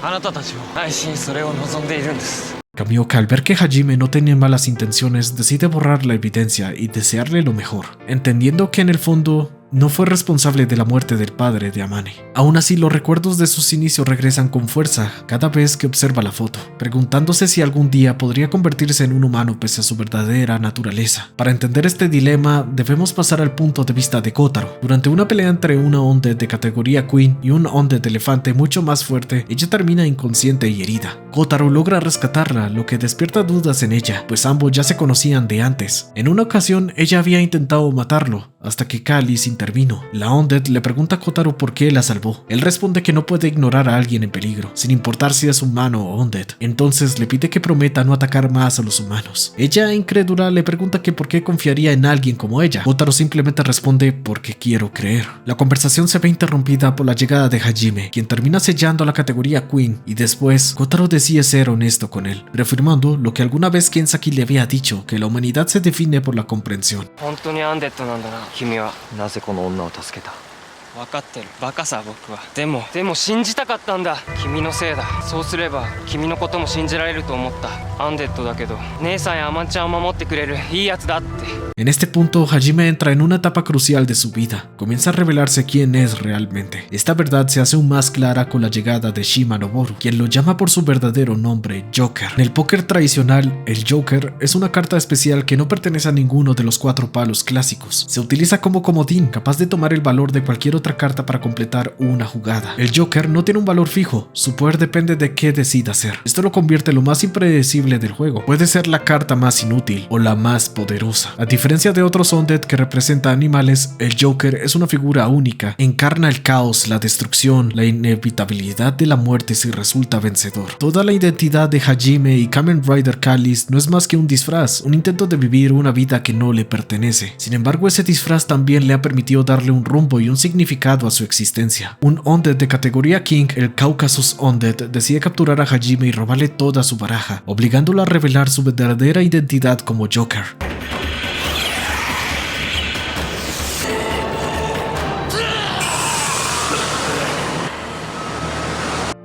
だ。あなたたちも内心それを望んでいるんです。 Kamioka, al ver que Hajime no tenía malas intenciones, decide borrar la evidencia y desearle lo mejor, entendiendo que en el fondo no fue responsable de la muerte del padre de Amane. Aún así, los recuerdos de sus inicios regresan con fuerza cada vez que observa la foto, preguntándose si algún día podría convertirse en un humano pese a su verdadera naturaleza. Para entender este dilema, debemos pasar al punto de vista de Kotaro. Durante una pelea entre una Undead de categoría Queen y un Undead elefante mucho más fuerte, ella termina inconsciente y herida. Kotaro logra rescatarla, lo que despierta dudas en ella, pues ambos ya se conocían de antes. En una ocasión, ella había intentado matarlo, hasta que Callis intervino. La Undead le pregunta a Kotaro por qué la salvó. Él responde que no puede ignorar a alguien en peligro, sin importar si es humano o Undead. Entonces le pide que prometa no atacar más a los humanos. Ella, incrédula, le pregunta que por qué confiaría en alguien como ella. Kotaro simplemente responde porque quiero creer. La conversación se ve interrumpida por la llegada de Hajime, quien termina sellando la categoría Queen, y después Kotaro decide ser honesto con él, reafirmando lo que alguna vez Kensaki le había dicho, que la humanidad se define por la comprensión. 本当にアンデッドなんだな。君はなぜこの女を助けた？ 分かってる。バカさ僕は。でも信じたかったんだ。君のせいだ。そうすれば君のことも信じられると思った。アンデッドだけど姉さんやアマンちゃんを守ってくれるいいやつだって。 En este punto, Hajime entra en una etapa crucial de su vida. Comienza a revelarse quién es realmente. Esta verdad se hace aún más clara con la llegada de Shima Noboru, quien lo llama por su verdadero nombre, Joker. En el póker tradicional, el Joker es una carta especial que no pertenece a ninguno de los 4 palos clásicos. Se utiliza como comodín, capaz de tomar el valor de cualquier otra carta para completar una jugada. El Joker no tiene un valor fijo, su poder depende de qué decida hacer. Esto lo convierte en lo más impredecible del juego. Puede ser la carta más inútil o la más poderosa. A diferencia de otros Undead que representan animales, el Joker es una figura única. Encarna el caos, la destrucción, la inevitabilidad de la muerte si resulta vencedor. Toda la identidad de Hajime y Kamen Rider Callis no es más que un disfraz, un intento de vivir una vida que no le pertenece. Sin embargo, ese disfraz también le ha permitido darle un rumbo y un significado a su existencia. Un Undead de categoría King, el Caucasus Undead, decide capturar a Hajime y robarle toda su baraja, obligándolo a revelar su verdadera identidad como Joker.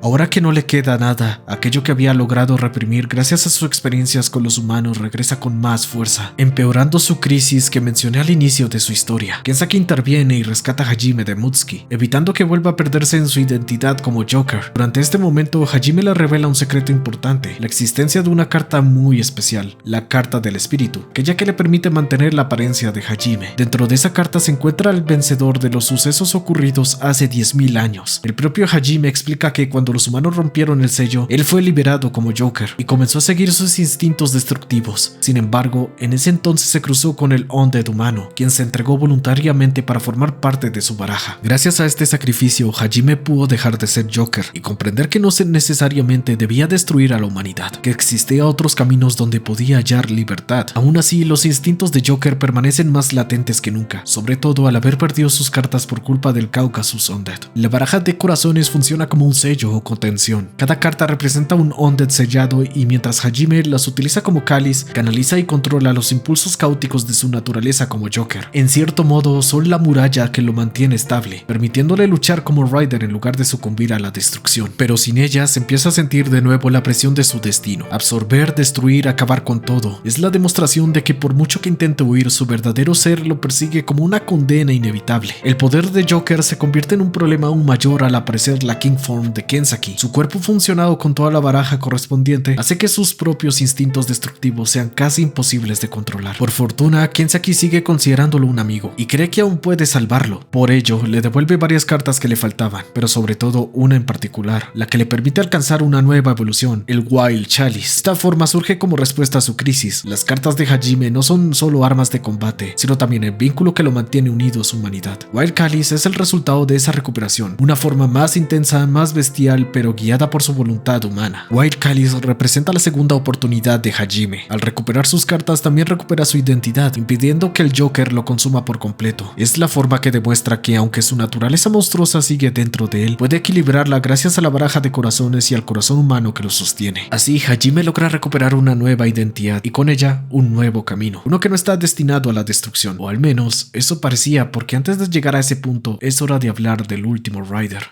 Ahora que no le queda nada, aquello que había logrado reprimir gracias a sus experiencias con los humanos regresa con más fuerza, empeorando su crisis que mencioné al inicio de su historia. Kenzaki interviene y rescata a Hajime de Mutsuki, evitando que vuelva a perderse en su identidad como Joker. Durante este momento, Hajime le revela un secreto importante, la existencia de una carta muy especial, la Carta del Espíritu, que le permite mantener la apariencia de Hajime. Dentro de esa carta se encuentra el vencedor de los sucesos ocurridos hace 10.000 años. El propio Hajime explica que cuando los humanos rompieron el sello, él fue liberado como Joker y comenzó a seguir sus instintos destructivos. Sin embargo, en ese entonces se cruzó con el Undead humano, quien se entregó voluntariamente para formar parte de su baraja. Gracias a este sacrificio, Hajime pudo dejar de ser Joker y comprender que no necesariamente debía destruir a la humanidad, que existían otros caminos donde podía hallar libertad. Aún así, los instintos de Joker permanecen más latentes que nunca, sobre todo al haber perdido sus cartas por culpa del Caucasus Undead. La baraja de corazones funciona como un sello o contención. Cada carta representa un Undead sellado y mientras Hajime las utiliza como cáliz, canaliza y controla los impulsos caóticos de su naturaleza como Joker. En cierto modo, son la muralla que lo mantiene estable, permitiéndole luchar como Rider en lugar de sucumbir a la destrucción. Pero sin ellas, empieza a sentir de nuevo la presión de su destino. Absorber, destruir, acabar con todo. Es la demostración de que por mucho que intente huir, su verdadero ser lo persigue como una condena inevitable. El poder de Joker se convierte en un problema aún mayor al aparecer la King Form de Kenzaki. Su cuerpo funcionado con toda la baraja correspondiente hace que sus propios instintos destructivos sean casi imposibles de controlar. Por fortuna, Kenzaki sigue considerándolo un amigo y cree que aún puede salvarlo. Por ello, le devuelve varias cartas que le faltaban, pero sobre todo una en particular, la que le permite alcanzar una nueva evolución, el Wild Chalice. Esta forma surge como respuesta a su crisis. Las cartas de Hajime no son solo armas de combate, sino también el vínculo que lo mantiene unido a su humanidad. Wild Chalice es el resultado de esa recuperación, una forma más intensa, más bestial, pero guiada por su voluntad humana. Wild Chalice representa la segunda oportunidad de Hajime. Al recuperar sus cartas también recupera su identidad, impidiendo que el Joker lo consuma por completo. Es la forma que demuestra que aunque su naturaleza monstruosa sigue dentro de él, puede equilibrarla gracias a la baraja de corazones y al corazón humano que lo sostiene. Así, Hajime logra recuperar una nueva identidad y con ella un nuevo camino, uno que no está destinado a la destrucción, o al menos eso parecía, porque antes de llegar a ese punto es hora de hablar del último Rider.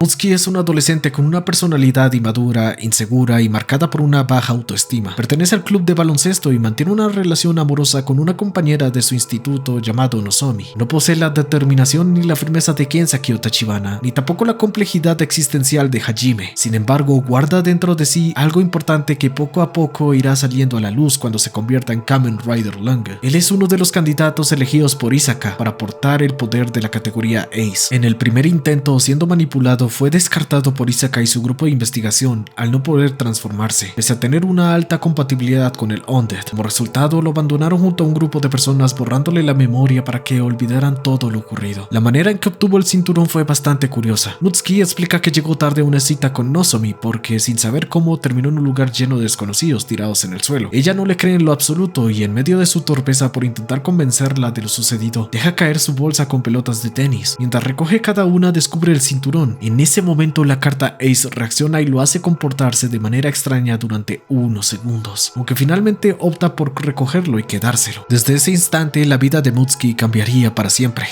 Mutsuki es un adolescente con una personalidad inmadura, insegura y marcada por una baja autoestima. Pertenece al club de baloncesto y mantiene una relación amorosa con una compañera de su instituto llamado Nozomi. No posee la determinación ni la firmeza de Kenzaki o Tachibana, ni tampoco la complejidad existencial de Hajime. Sin embargo, guarda dentro de sí algo importante que poco a poco irá saliendo a la luz cuando se convierta en Kamen Rider Lange. Él es uno de los candidatos elegidos por Isaka para portar el poder de la categoría Ace. En el primer intento, siendo manipulado, fue descartado por Isaka y su grupo de investigación al no poder transformarse, pese a tener una alta compatibilidad con el Undead. Como resultado, lo abandonaron junto a un grupo de personas borrándole la memoria para que olvidaran todo lo ocurrido. La manera en que obtuvo el cinturón fue bastante curiosa. Mutsuki explica que llegó tarde a una cita con Nozomi porque, sin saber cómo, terminó en un lugar lleno de desconocidos tirados en el suelo. Ella no le cree en lo absoluto y en medio de su torpeza por intentar convencerla de lo sucedido, deja caer su bolsa con pelotas de tenis. Mientras recoge cada una, descubre el cinturón. En ese momento la carta Ace reacciona y lo hace comportarse de manera extraña durante unos segundos, aunque finalmente opta por recogerlo y quedárselo. Desde ese instante la vida de Mutsuki cambiaría para siempre.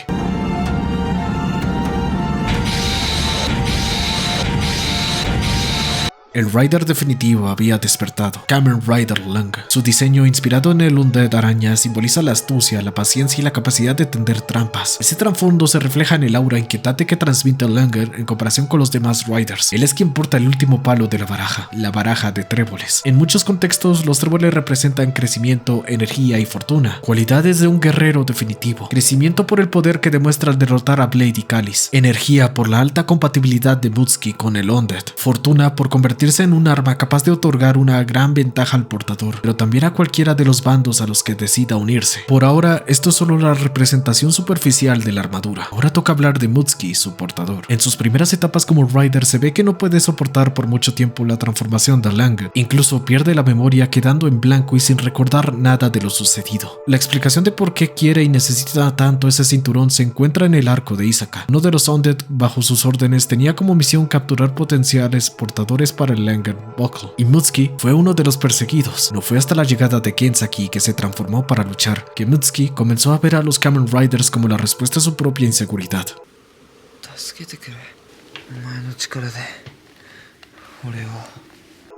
El Rider definitivo había despertado, Kamen Rider Lange. Su diseño, inspirado en el Undead araña, simboliza la astucia, la paciencia y la capacidad de tender trampas. Ese trasfondo se refleja en el aura inquietante que transmite Lange en comparación con los demás Riders. Él es quien porta el último palo de la baraja de tréboles. En muchos contextos, los tréboles representan crecimiento, energía y fortuna, cualidades de un guerrero definitivo. Crecimiento por el poder que demuestra al derrotar a Blade y Callis. Energía por la alta compatibilidad de Mutsuki con el Undead. Fortuna por convertirse en un arma capaz de otorgar una gran ventaja al portador, pero también a cualquiera de los bandos a los que decida unirse. Por ahora, esto es solo la representación superficial de la armadura. Ahora toca hablar de Mutsuki, su portador. En sus primeras etapas como Rider se ve que no puede soportar por mucho tiempo la transformación de Lange. Incluso pierde la memoria, quedando en blanco y sin recordar nada de lo sucedido. La explicación de por qué quiere y necesita tanto ese cinturón se encuentra en el arco de Isaka. Uno de los Undead bajo sus órdenes tenía como misión capturar potenciales portadores para el Langen Buckle, y Mutsuki fue uno de los perseguidos. No fue hasta la llegada de Kenzaki, que se transformó para luchar, que Mutsuki comenzó a ver a los Kamen Riders como la respuesta a su propia inseguridad. 助けてくれ。お前の力で俺を。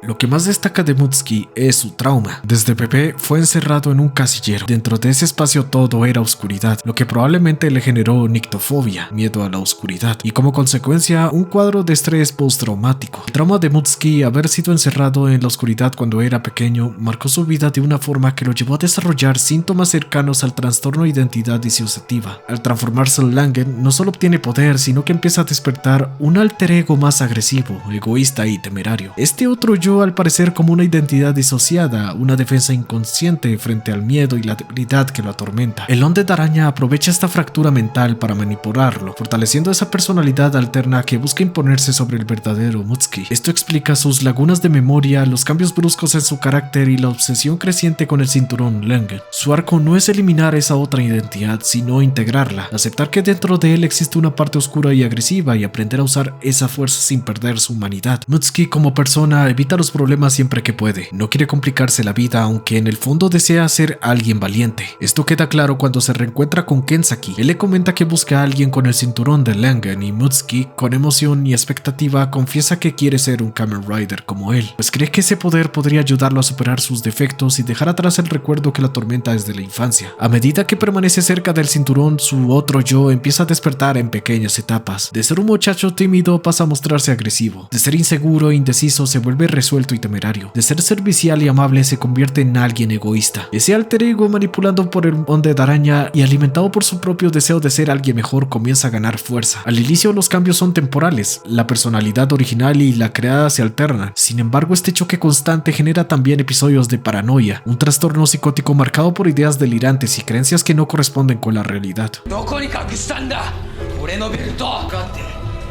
Lo que más destaca de Mutsuki es su trauma. Desde bebé fue encerrado en un casillero. Dentro de ese espacio todo era oscuridad, lo que probablemente le generó nictofobia, miedo a la oscuridad, y como consecuencia un cuadro de estrés postraumático. El trauma de Mutsuki, haber sido encerrado en la oscuridad cuando era pequeño, marcó su vida de una forma que lo llevó a desarrollar síntomas cercanos al trastorno de identidad disociativa. Al transformarse en Langen, no solo obtiene poder, sino que empieza a despertar un alter ego más agresivo, egoísta y temerario. Este otro yo, al parecer, como una identidad disociada, una defensa inconsciente frente al miedo y la debilidad que lo atormenta. El Undead Araña aprovecha esta fractura mental para manipularlo, fortaleciendo esa personalidad alterna que busca imponerse sobre el verdadero Mutsuki. Esto explica sus lagunas de memoria, los cambios bruscos en su carácter y la obsesión creciente con el cinturón Langen. Su arco no es eliminar esa otra identidad, sino integrarla, aceptar que dentro de él existe una parte oscura y agresiva y aprender a usar esa fuerza sin perder su humanidad. Mutsuki como persona evita los problemas siempre que puede, no quiere complicarse la vida, aunque en el fondo desea ser alguien valiente. Esto queda claro cuando se reencuentra con Kenzaki. Él le comenta que busca a alguien con el cinturón de Langen y Mutsuki, con emoción y expectativa, confiesa que quiere ser un Kamen Rider como él, pues cree que ese poder podría ayudarlo a superar sus defectos y dejar atrás el recuerdo que la atormenta desde la infancia. A medida que permanece cerca del cinturón, su otro yo empieza a despertar en pequeñas etapas. De ser un muchacho tímido pasa a mostrarse agresivo, de ser inseguro e indeciso se vuelve resuelto y temerario, de ser servicial y amable se convierte en alguien egoísta. Ese alter ego, manipulado por el Undead Araña y alimentado por su propio deseo de ser alguien mejor, comienza a ganar fuerza. Al inicio los cambios son temporales, la personalidad original y la creada se alternan. Sin embargo, este choque constante genera también episodios de paranoia, un trastorno psicótico marcado por ideas delirantes y creencias que no corresponden con la realidad.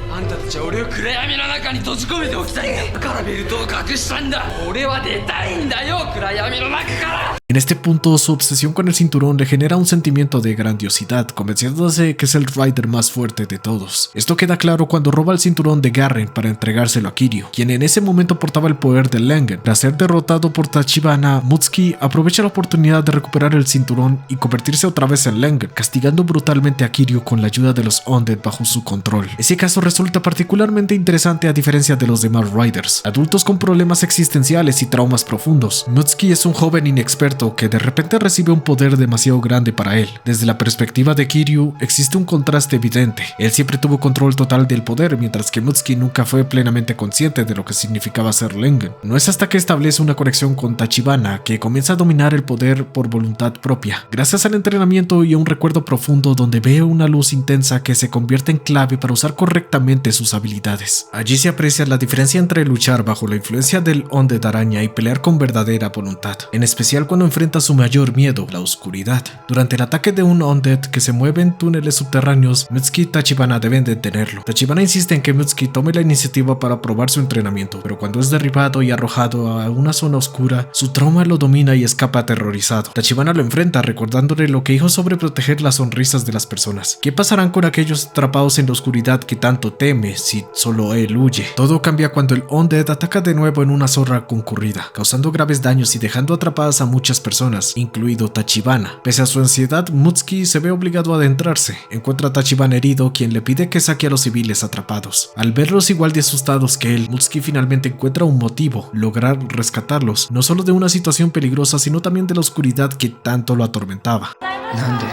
あんたたちは俺を暗闇の中に閉じ込めておきたいんだ。だからベルトを隠したんだ。俺は出たいんだよ、暗闇の中から。 En este punto, su obsesión con el cinturón le genera un sentimiento de grandiosidad, convenciéndose que es el Rider más fuerte de todos. Esto queda claro cuando roba el cinturón de Garren para entregárselo a Kiryu, quien en ese momento portaba el poder de Langen. Tras ser derrotado por Tachibana, Mutsuki aprovecha la oportunidad de recuperar el cinturón y convertirse otra vez en Langen, castigando brutalmente a Kiryu con la ayuda de los Undead bajo su control. Ese caso resulta particularmente interesante a diferencia de los demás Riders, adultos con problemas existenciales y traumas profundos. Mutsuki es un joven inexperto que de repente recibe un poder demasiado grande para él. Desde la perspectiva de Kiryu existe un contraste evidente. Él siempre tuvo control total del poder, mientras que Mutsuki nunca fue plenamente consciente de lo que significaba ser Langen. No es hasta que establece una conexión con Tachibana que comienza a dominar el poder por voluntad propia, gracias al entrenamiento y a un recuerdo profundo donde ve una luz intensa que se convierte en clave para usar correctamente sus habilidades. Allí se aprecia la diferencia entre luchar bajo la influencia del Undead Araña y pelear con verdadera voluntad, en especial cuando enfrenta su mayor miedo, la oscuridad. Durante el ataque de un Undead que se mueve en túneles subterráneos, Mutsuki y Tachibana deben detenerlo. Tachibana insiste en que Mutsuki tome la iniciativa para probar su entrenamiento, pero cuando es derribado y arrojado a una zona oscura, su trauma lo domina y escapa aterrorizado. Tachibana lo enfrenta, recordándole lo que dijo sobre proteger las sonrisas de las personas. ¿Qué pasarán con aquellos atrapados en la oscuridad que tanto teme si solo él huye? Todo cambia cuando el Undead ataca de nuevo en una zona concurrida, causando graves daños y dejando atrapadas a muchas personas, incluido Tachibana. Pese a su ansiedad, Mutsuki se ve obligado a adentrarse. Encuentra a Tachibana herido, quien le pide que saque a los civiles atrapados. Al verlos igual de asustados que él, Mutsuki finalmente encuentra un motivo: lograr rescatarlos, no solo de una situación peligrosa, sino también de la oscuridad que tanto lo atormentaba. なんで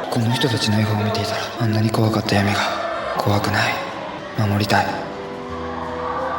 この人たちの笑顔を見ていたらあんなに怖かった闇が怖くない。守りたい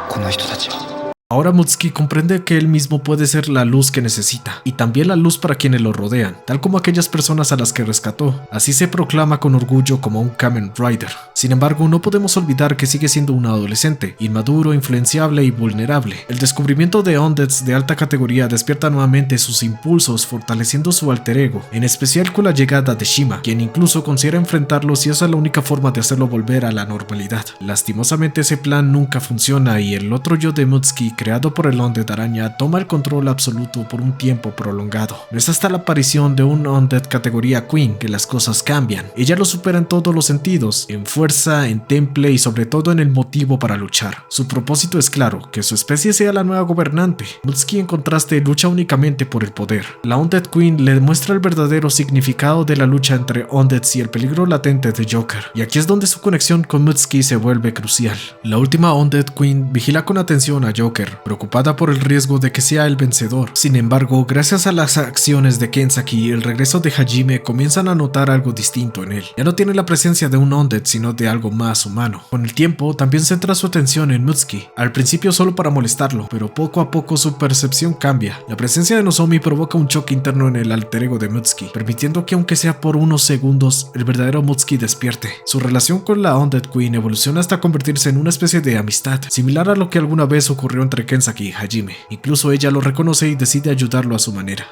この人たちを。 Ahora Mutsuki comprende que él mismo puede ser la luz que necesita, y también la luz para quienes lo rodean, tal como aquellas personas a las que rescató. Así se proclama con orgullo como un Kamen Rider. Sin embargo, no podemos olvidar que sigue siendo un adolescente, inmaduro, influenciable y vulnerable. El descubrimiento de Undeads de alta categoría despierta nuevamente sus impulsos, fortaleciendo su alter ego, en especial con la llegada de Shima, quien incluso considera enfrentarlos y esa es la única forma de hacerlo volver a la normalidad. Lastimosamente ese plan nunca funciona y el otro yo de Mutsuki creado por el Undead Araña, toma el control absoluto por un tiempo prolongado. No es hasta la aparición de un Undead categoría Queen que las cosas cambian. Ella lo supera en todos los sentidos, en fuerza, en temple y sobre todo en el motivo para luchar. Su propósito es claro, que su especie sea la nueva gobernante. Mitsuki en contraste lucha únicamente por el poder. La Undead Queen le demuestra el verdadero significado de la lucha entre Undeads y el peligro latente de Joker. Y aquí es donde su conexión con Mitsuki se vuelve crucial. La última Undead Queen vigila con atención a Joker, preocupada por el riesgo de que sea el vencedor. Sin embargo, gracias a las acciones de Kenzaki y el regreso de Hajime, comienzan a notar algo distinto en él. Ya no tiene la presencia de un Undead, sino de algo más humano. Con el tiempo, también centra su atención en Mitsuki, al principio solo para molestarlo, pero poco a poco su percepción cambia. La presencia de Nozomi provoca un choque interno en el alter ego de Mitsuki, permitiendo que aunque sea por unos segundos, el verdadero Mitsuki despierte. Su relación con la Undead Queen evoluciona hasta convertirse en una especie de amistad, similar a lo que alguna vez ocurrió entre Kenzaki y Hajime. Incluso ella lo reconoce y decide ayudarlo a su manera.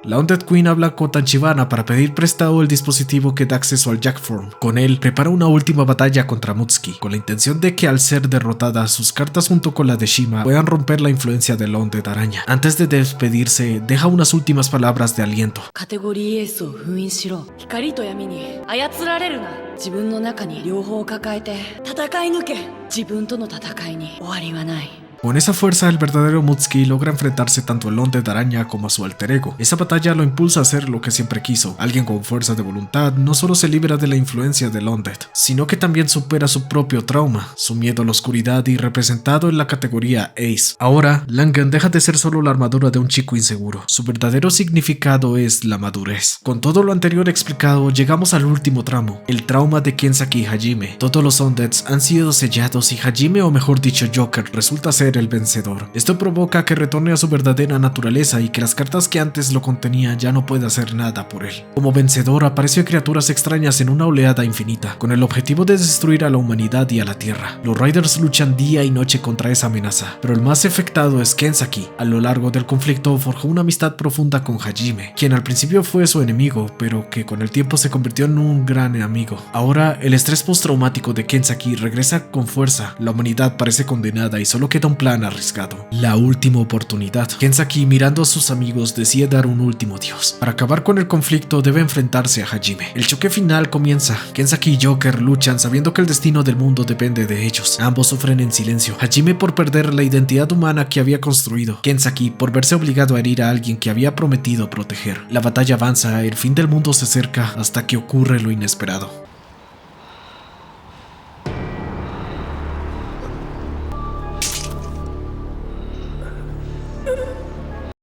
La Undead Queen habla con Tachibana para pedir prestado el dispositivo que da acceso al Jackform. Con él, prepara una última batalla contra Mitsuki, con la intención de que al ser derrotada, sus cartas junto con la de Shima puedan romper la influencia del Undead Araña. Antes de despedirse, deja unas últimas palabras de aliento. カテゴリーエースを封印しろ。光と闇に操られるな。自分の中に両方抱えて戦い抜け。自分との戦いに終わりはない。 Con esa fuerza, el verdadero Mitsuki logra enfrentarse tanto al Undead Araña como a su alter ego. Esa batalla lo impulsa a hacer lo que siempre quiso. Alguien con fuerza de voluntad no solo se libera de la influencia del Undead, sino que también supera su propio trauma, su miedo a la oscuridad y representado en la categoría Ace. Ahora, Langen deja de ser solo la armadura de un chico inseguro. Su verdadero significado es la madurez. Con todo lo anterior explicado, llegamos al último tramo, el trauma de Kenzaki y Hajime. Todos los Undeads han sido sellados y Hajime, o mejor dicho Joker, resulta ser el vencedor. Esto provoca que retorne a su verdadera naturaleza y que las cartas que antes lo contenían ya no pueda hacer nada por él. Como vencedor, aparecen criaturas extrañas en una oleada infinita, con el objetivo de destruir a la humanidad y a la Tierra. Los Riders luchan día y noche contra esa amenaza, pero el más afectado es Kenzaki. A lo largo del conflicto forjó una amistad profunda con Hajime, quien al principio fue su enemigo, pero que con el tiempo se convirtió en un gran amigo. Ahora, el estrés postraumático de Kenzaki regresa con fuerza. La humanidad parece condenada y solo queda un plan arriesgado. La última oportunidad. Kenzaki, mirando a sus amigos, decide dar un último adiós. Para acabar con el conflicto debe enfrentarse a Hajime. El choque final comienza. Kenzaki y Joker luchan sabiendo que el destino del mundo depende de ellos. Ambos sufren en silencio. Hajime por perder la identidad humana que había construido. Kenzaki por verse obligado a herir a alguien que había prometido proteger. La batalla avanza, el fin del mundo se acerca hasta que ocurre lo inesperado.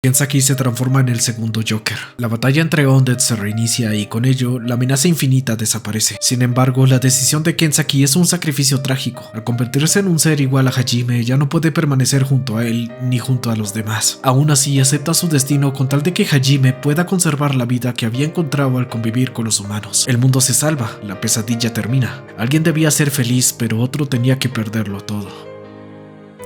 Kenzaki se transforma en el segundo Joker. La batalla entre Undead se reinicia y con ello la amenaza infinita desaparece. Sin embargo, la decisión de Kenzaki es un sacrificio trágico. Al convertirse en un ser igual a Hajime, ya no puede permanecer junto a él ni junto a los demás. Aún así, acepta su destino con tal de que Hajime pueda conservar la vida que había encontrado al convivir con los humanos. El mundo se salva, la pesadilla termina. Alguien debía ser feliz, pero otro tenía que perderlo todo.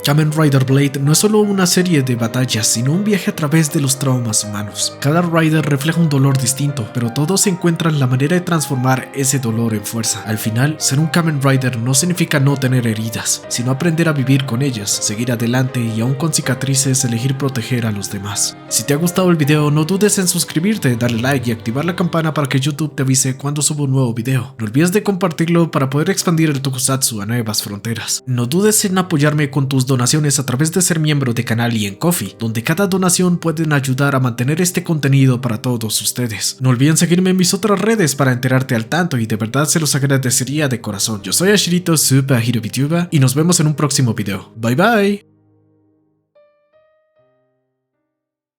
Kamen Rider Blade no es solo una serie de batallas, sino un viaje a través de los traumas humanos. Cada Rider refleja un dolor distinto, pero todos encuentran la manera de transformar ese dolor en fuerza. Al final, ser un Kamen Rider no significa no tener heridas, sino aprender a vivir con ellas, seguir adelante y aún con cicatrices elegir proteger a los demás. Si te ha gustado el video, no dudes en suscribirte, darle like y activar la campana para que YouTube te avise cuando subo un nuevo video. No olvides de compartirlo para poder expandir el Tokusatsu a nuevas fronteras. No dudes en apoyarme con tus donaciones a través de ser miembro de canal y en Ko-fi, donde cada donación pueden ayudar a mantener este contenido para todos ustedes. No olviden seguirme en mis otras redes para enterarte al tanto y de verdad se los agradecería de corazón. Yo soy Ashirito Super Hero VTuber y nos vemos en un próximo video. Bye bye.